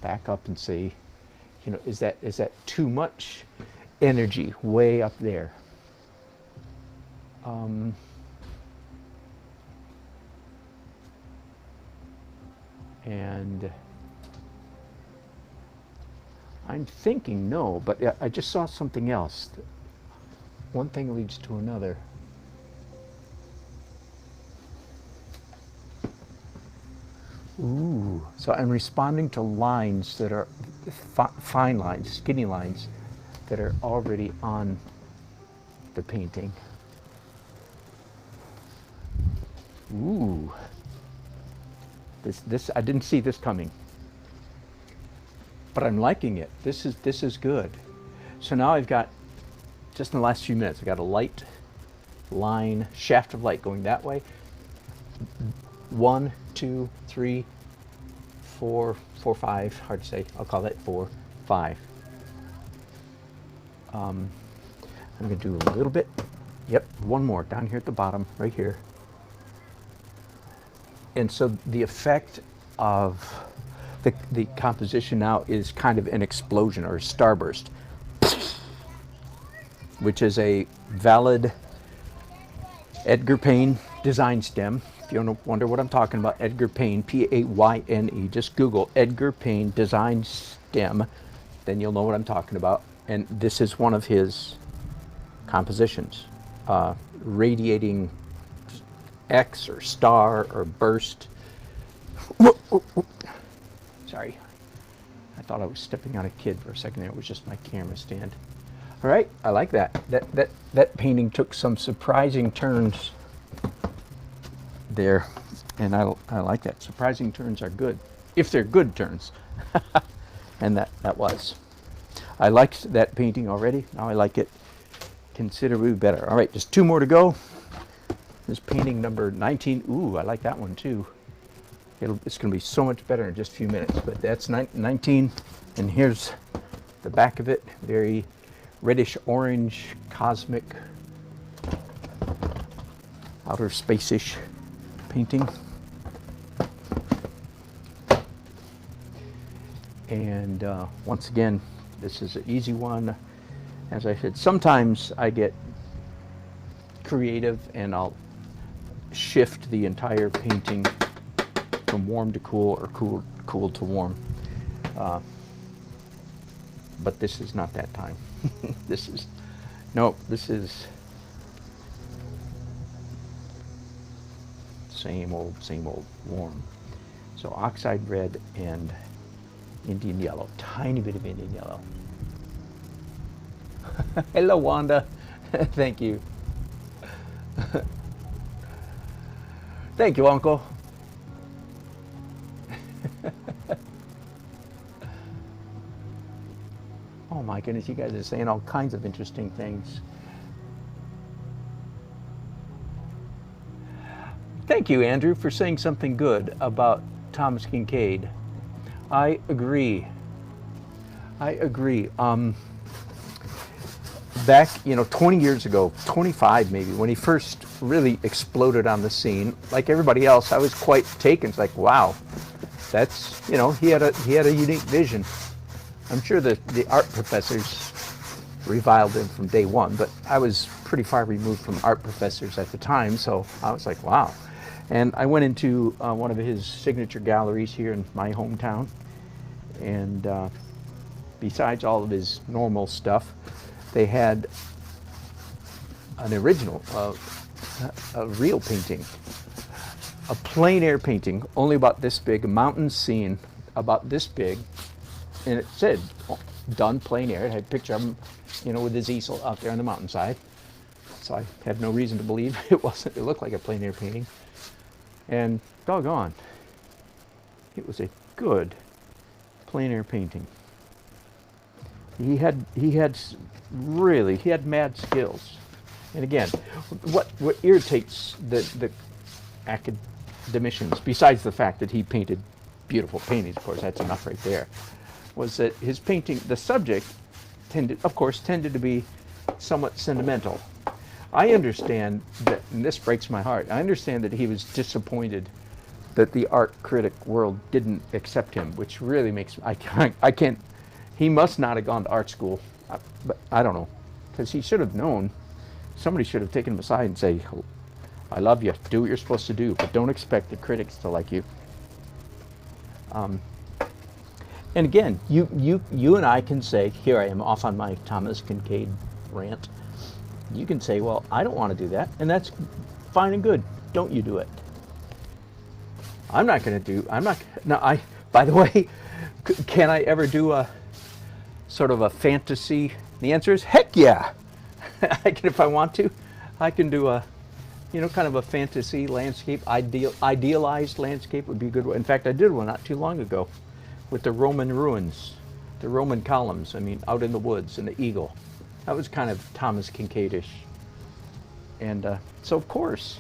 Back up and see, you know, is that too much energy way up there? And I'm thinking no, but I just saw something else. One thing leads to another. Ooh, so I'm responding to lines that are fine lines, skinny lines that are already on the painting. Ooh. This I didn't see this coming. But I'm liking it. This is good. So now I've got, just in the last few minutes, I got a light line, shaft of light going that way. 1, 2, 3, 4, 5, hard to say. I'll call that 4, 5. I'm going to do a little bit. Yep, one more down here at the bottom, right here. And so the effect of the composition now is kind of an explosion or a starburst, which is a valid Edgar Payne design stem. If you wonder what I'm talking about, Edgar Payne, P-A-Y-N-E, just Google Edgar Payne design stem, then you'll know what I'm talking about. And this is one of his compositions, radiating X or star or burst. Sorry, I thought I was stepping on a kid for a second there. It was just my camera stand. All right, I like that. That painting took some surprising turns there, and I like that. Surprising turns are good, if they're good turns. And that was. I liked that painting already. Now I like it considerably better. All right, just 2 more to go. This painting number 19. Ooh, I like that one too. It's going to be so much better in just a few minutes. But that's 19, and here's the back of it. Very reddish orange, cosmic, outer space-ish painting. And once again, this is an easy one. As I said, sometimes I get creative and I'll shift the entire painting from warm to cool or cool to warm. But this is not that time. This is same old warm. So oxide red and Indian yellow, tiny bit of Indian yellow. Hello, Wanda. Thank you. Thank you, Uncle. Oh my goodness, you guys are saying all kinds of interesting things. Thank you, Andrew, for saying something good about Thomas Kincaid. I agree. Back, 20 years ago, 25 maybe, when he first really exploded on the scene, like everybody else, I was quite taken. It's like, wow, that's, he had a unique vision. I'm sure the art professors reviled him from day one, but I was pretty far removed from art professors at the time, so I was like, wow. And I went into one of his signature galleries here in my hometown, and besides all of his normal stuff, they had an original, a real painting, a plein air painting, only about this big, a mountain scene about this big, and it said, done plein air. It had a picture of him, with his easel out there on the mountainside. So I have no reason to believe it wasn't. It looked like a plein air painting. And doggone, it was a good plein air painting. He had mad skills. And again, what irritates the academicians, besides the fact that he painted beautiful paintings, of course, that's enough right there, was that his painting, the subject tended to be somewhat sentimental. I understand that, and this breaks my heart, I understand that he was disappointed that the art critic world didn't accept him, which really makes, I can't, he must not have gone to art school, but I don't know, because he should have known, somebody should have taken him aside and say, I love you, do what you're supposed to do, but don't expect the critics to like you. And again, you and I can say, here I am off on my Thomas Kincaid rant. You can say, well, I don't want to do that, and that's fine and good. Don't you do it. By the way, can I ever do a sort of a fantasy? The answer is heck yeah. If I want to, I can do a you know, kind of a fantasy landscape, idealized landscape would be a good one. In fact, I did one not too long ago with the Roman ruins, the Roman columns, I mean, out in the woods, and the eagle. That was kind of Thomas Kinkade-ish. And so, of course,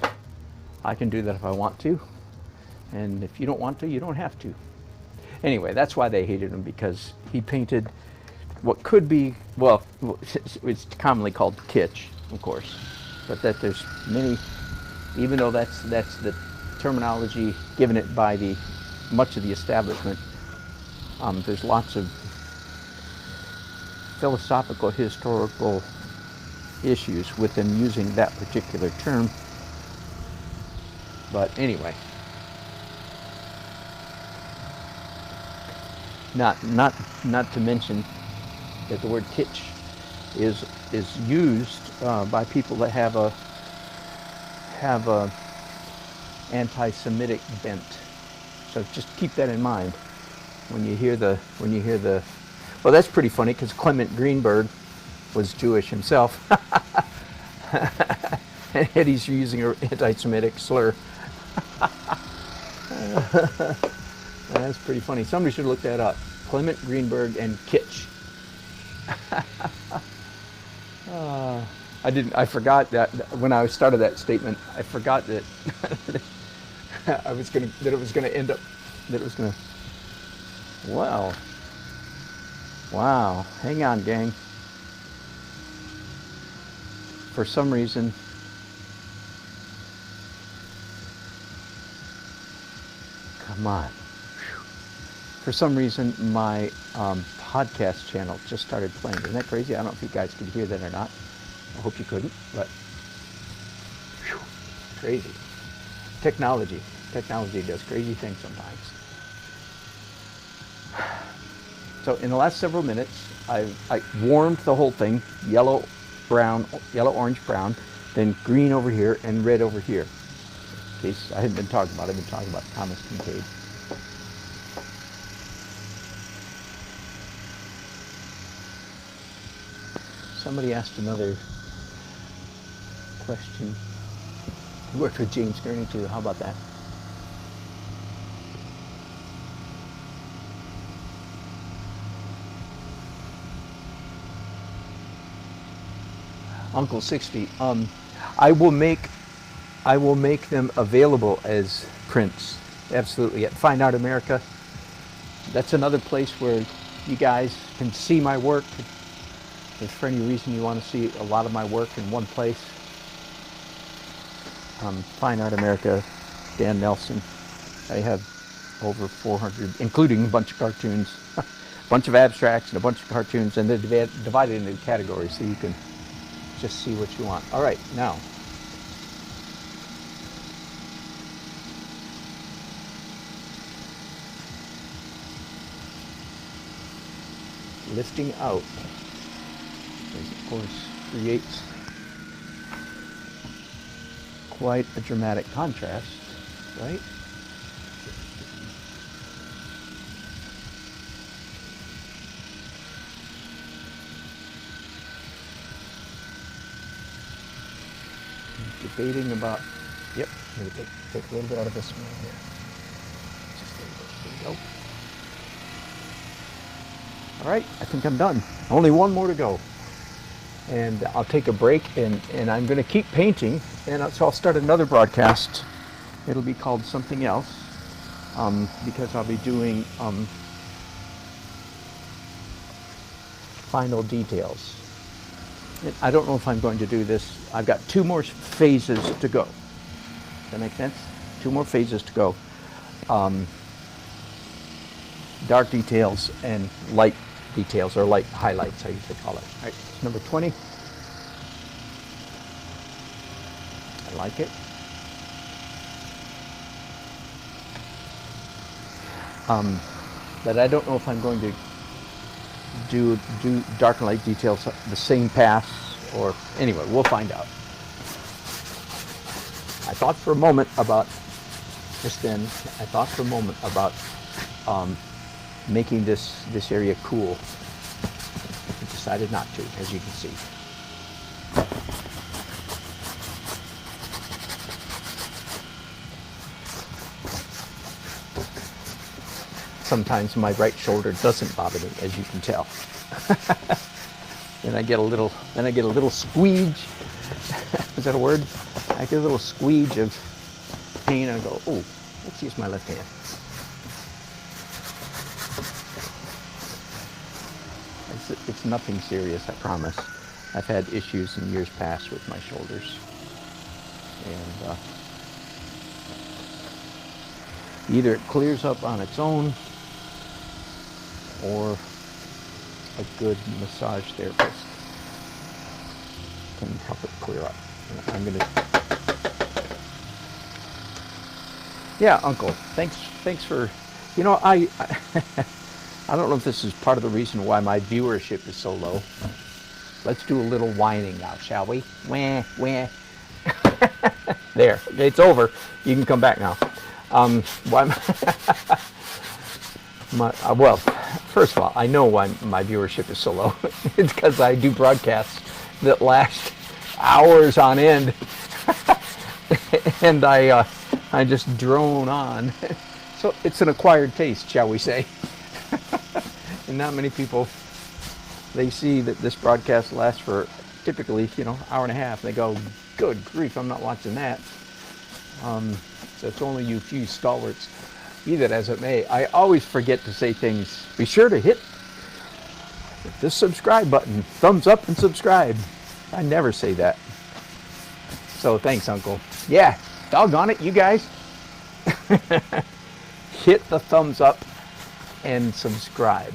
I can do that if I want to. And if you don't want to, you don't have to. Anyway, that's why they hated him, because he painted what could be, well, it's commonly called kitsch, of course, but that there's many, even though that's the terminology given it by much of the establishment, there's lots of philosophical, historical issues with them using that particular term. But anyway, not to mention that the word kitsch is used by people that have a anti-Semitic bent. So just keep that in mind when you hear the. Well, that's pretty funny, because Clement Greenberg was Jewish himself, and he's using an anti-Semitic slur. That's pretty funny. Somebody should look that up. Clement Greenberg and kitsch. I forgot that when I started that statement. I forgot that it was going to end up. Wow. Hang on, gang. For some reason, come on. For some reason, my podcast channel just started playing. Isn't that crazy? I don't know if you guys could hear that or not. I hope you couldn't, but whew, crazy. Technology does crazy things sometimes. So in the last several minutes, I warmed the whole thing, yellow, orange, brown, then green over here and red over here. In case I hadn't been talking about it, I've been talking about Thomas Kinkade. Somebody asked another question. You worked with James Gurney too. How about that? Uncle 60. I will make them available as prints. Absolutely. At Fine Art America. That's another place where you guys can see my work. If for any reason you want to see a lot of my work in one place, Fine Art America, Dan Nelson. I have over 400, including a bunch of cartoons, a bunch of abstracts and a bunch of cartoons, and they're divided into categories so you can just see what you want. All right, now. Lifting out. Of course, creates quite a dramatic contrast, right? I'm debating about, yep, I'm going to take a little bit out of this one here. Just there we go. All right, I think I'm done. Only one more to go. And I'll take a break, and I'm going to keep painting, and so I'll start another broadcast. It'll be called something else, because I'll be doing final details. And I don't know if I'm going to do this. I've got 2 more phases to go. Does that make sense? 2 more phases to go. Dark details and light details, or light highlights, I usually call it. All right, number 20. I like it. But I don't know if I'm going to do dark and light details the same pass, or anyway, we'll find out. I thought for a moment about making this area cool. I decided not to, as you can see. sometimes my right shoulder doesn't bother me, as you can tell. And I get a little squeege. Is that a word? I get a little squeege of pain. I go, oh, let's use my left hand. It's nothing serious, I promise. I've had issues in years past with my shoulders. And either it clears up on its own, or a good massage therapist can help it clear up. I'm gonna. Yeah, Uncle. Thanks for. You know, I I don't know if this is part of the reason why my viewership is so low. Let's do a little whining now, shall we? Wah, wah. There, it's over. You can come back now. Well, first of all, I know why my viewership is so low. It's because I do broadcasts that last hours on end, and I just drone on. So it's an acquired taste, shall we say? And not many people, they see that this broadcast lasts for typically, hour and a half. They go, good grief, I'm not watching that. So it's only you few stalwarts. Be that as it may, I always forget to say things. Be sure to hit the subscribe button. Thumbs up and subscribe. I never say that. So thanks, Uncle. Yeah, doggone it, you guys. Hit the thumbs up and subscribe.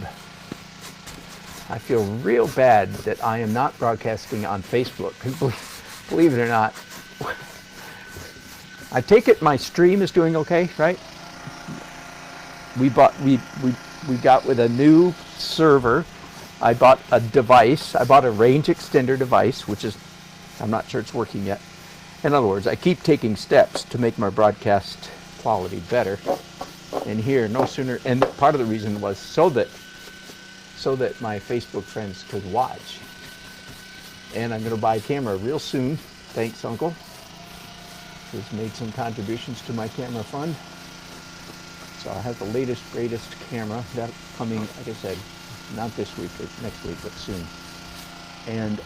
I feel real bad that I am not broadcasting on Facebook. Believe it or not. I take it my stream is doing okay, right? We got with a new server. I bought a device. I bought a range extender device, which is, I'm not sure it's working yet. In other words, I keep taking steps to make my broadcast quality better. And here, no sooner, and part of the reason was so that my Facebook friends could watch. And I'm going to buy a camera real soon. Thanks, Uncle. He's made some contributions to my camera fund. So I have the latest, greatest camera that coming, like I said, not this week or next week, but soon. And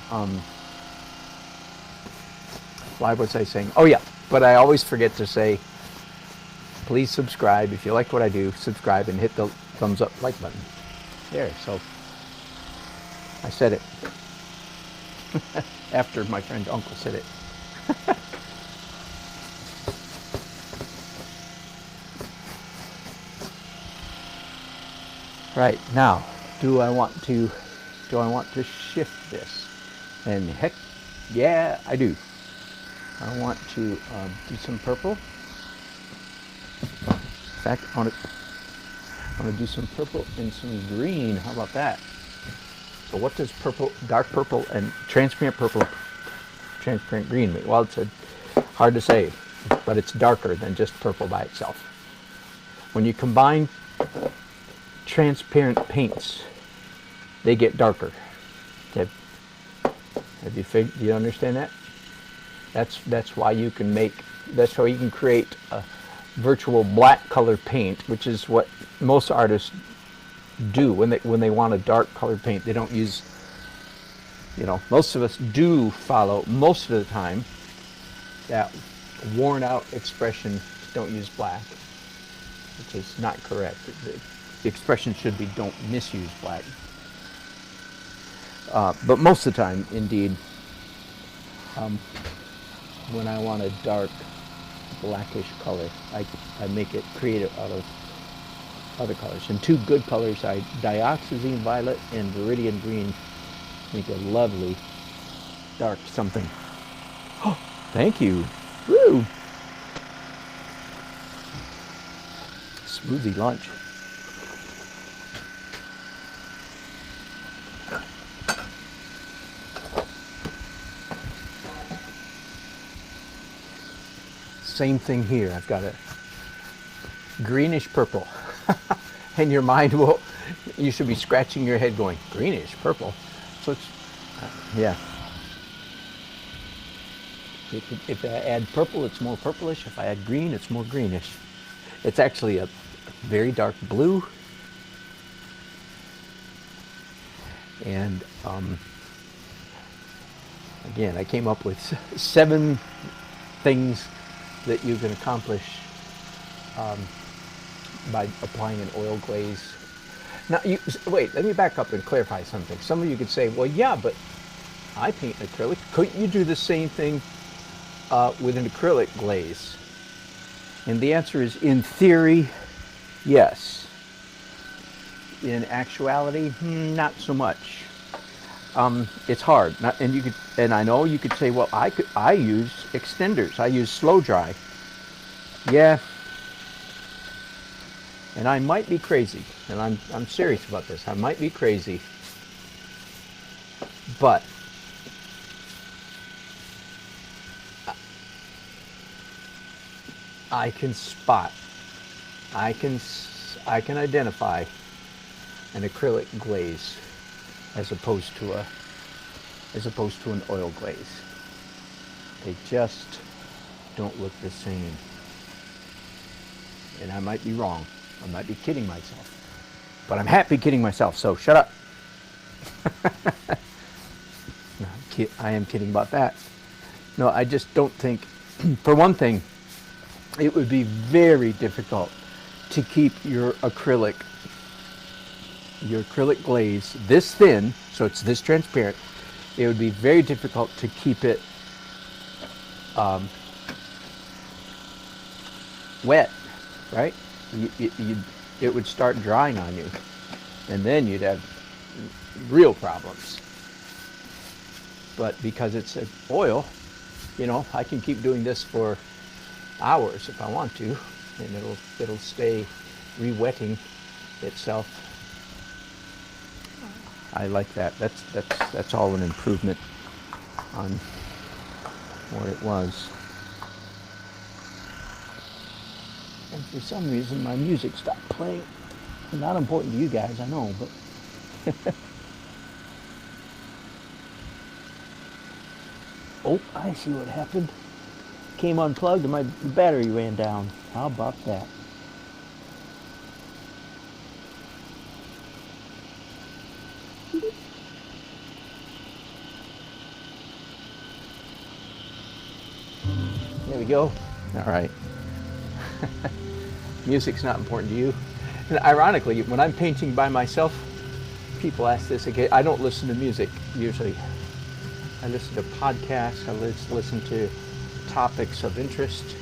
why was I saying? Oh yeah, but I always forget to say, please subscribe. If you like what I do, subscribe and hit the thumbs up like button. There, so I said it. After my friend Uncle said it. Right, now, do I want to shift this? And heck, yeah, I do. I want to do some purple. In fact, I want to do some purple and some green. How about that? So what does purple, dark purple and transparent green mean? Well, it's hard to say, but it's darker than just purple by itself. When you combine transparent paints, they get darker. Do you understand that? That's why you can create a virtual black color paint, which is what most artists do when they want a dark colored paint. They don't use, most of us do follow most of the time that worn out expression, don't use black, which is not correct. The expression should be don't misuse black. But most of the time, indeed, when I want a dark blackish color, I create it out of other colors. And two good colors, dioxazine violet and viridian green, make a lovely dark something. Oh, thank you. Woo! Smoothie lunch. Same thing here. I've got a greenish purple. And your mind you should be scratching your head going, greenish purple. So it's, yeah. If I add purple, it's more purplish. If I add green, it's more greenish. It's actually a very dark blue And again, I came up with 7 things that you can accomplish by applying an oil glaze. Now, wait, let me back up and clarify something. Some of you could say, well, yeah, but I paint acrylic. Couldn't you do the same thing with an acrylic glaze? And the answer is, in theory, yes. In actuality, not so much. It's hard, and I know you could say, well, I use extenders. I use slow dry. Yeah, and I might be crazy, and I'm serious about this. I might be crazy, but I can spot, I can identify an acrylic glaze as opposed to an oil glaze. They just don't look the same. And I might be wrong. I might be kidding myself. But I'm happy kidding myself, so shut up. No, I am kidding about that. No, I just don't think, for one thing, it would be very difficult to keep your acrylic glaze this thin, so it's this transparent. It would be very difficult to keep it wet, right? It would start drying on you, and then you'd have real problems. But because it's an oil, I can keep doing this for hours if I want to, and it'll stay re-wetting itself. I like that. That's all an improvement on what it was. And for some reason, my music stopped playing. Not important to you guys, I know, but oh, I see what happened. Came unplugged and my battery ran down. How about that? There we go. All right. Music's not important to you. And ironically, when I'm painting by myself, people ask this again. I don't listen to music usually. I listen to podcasts. I listen to topics of interest,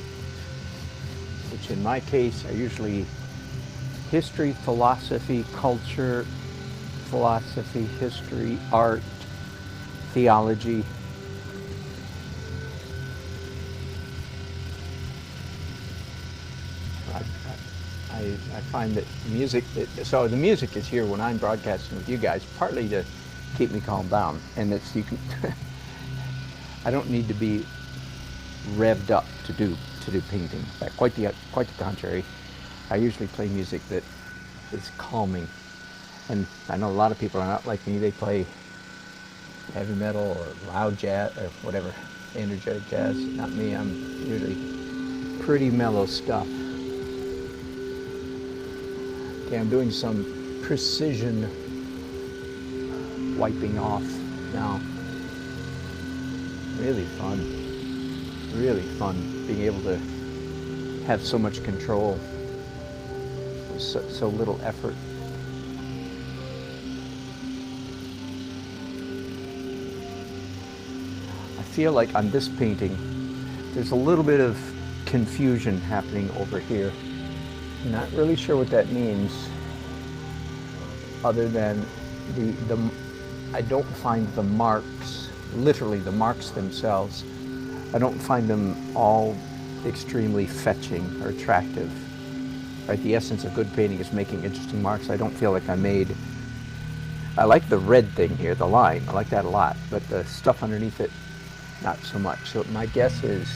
which in my case are usually history, philosophy, culture, philosophy, history, art, theology. I find that so the music is here when I'm broadcasting with you guys, partly to keep me calm down, and I don't need to be revved up to do painting. In fact, quite the contrary. I usually play music that is calming, and I know a lot of people are not like me. They play heavy metal or loud jazz or whatever, energetic jazz. Not me. I'm usually pretty mellow stuff. Okay, I'm doing some precision wiping off now. Really fun being able to have so much control with so little effort. I feel like on this painting there's a little bit of confusion happening over here. Not really sure what that means, other than I don't find the marks, literally the marks themselves, I don't find them all extremely fetching or attractive. Right? The essence of good painting is making interesting marks. I don't feel like I like the red thing here, the line. I like that a lot, but the stuff underneath it, not so much. So my guess is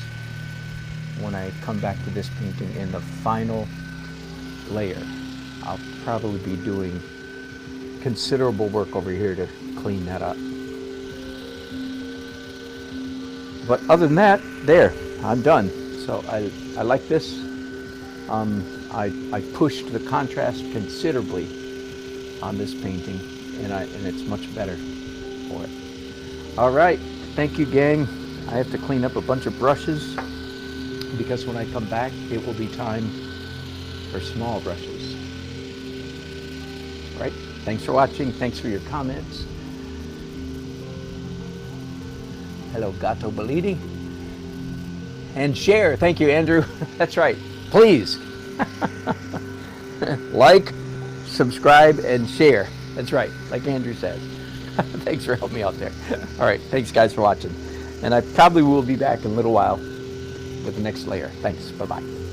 when I come back to this painting in the final layer, I'll probably be doing considerable work over here to clean that up. But other than that, there, I'm done. So I like this. I pushed the contrast considerably on this painting, and it's much better for it. All right, thank you, gang. I have to clean up a bunch of brushes because when I come back, it will be time for small brushes. All right, thanks for watching. Thanks for your comments. Hello, Gato Belidi. And share. Thank you, Andrew. That's right. Please. Like, subscribe, and share. That's right, like Andrew says. Thanks for helping me out there. All right, thanks guys for watching. And I probably will be back in a little while with the next layer. Thanks, bye-bye.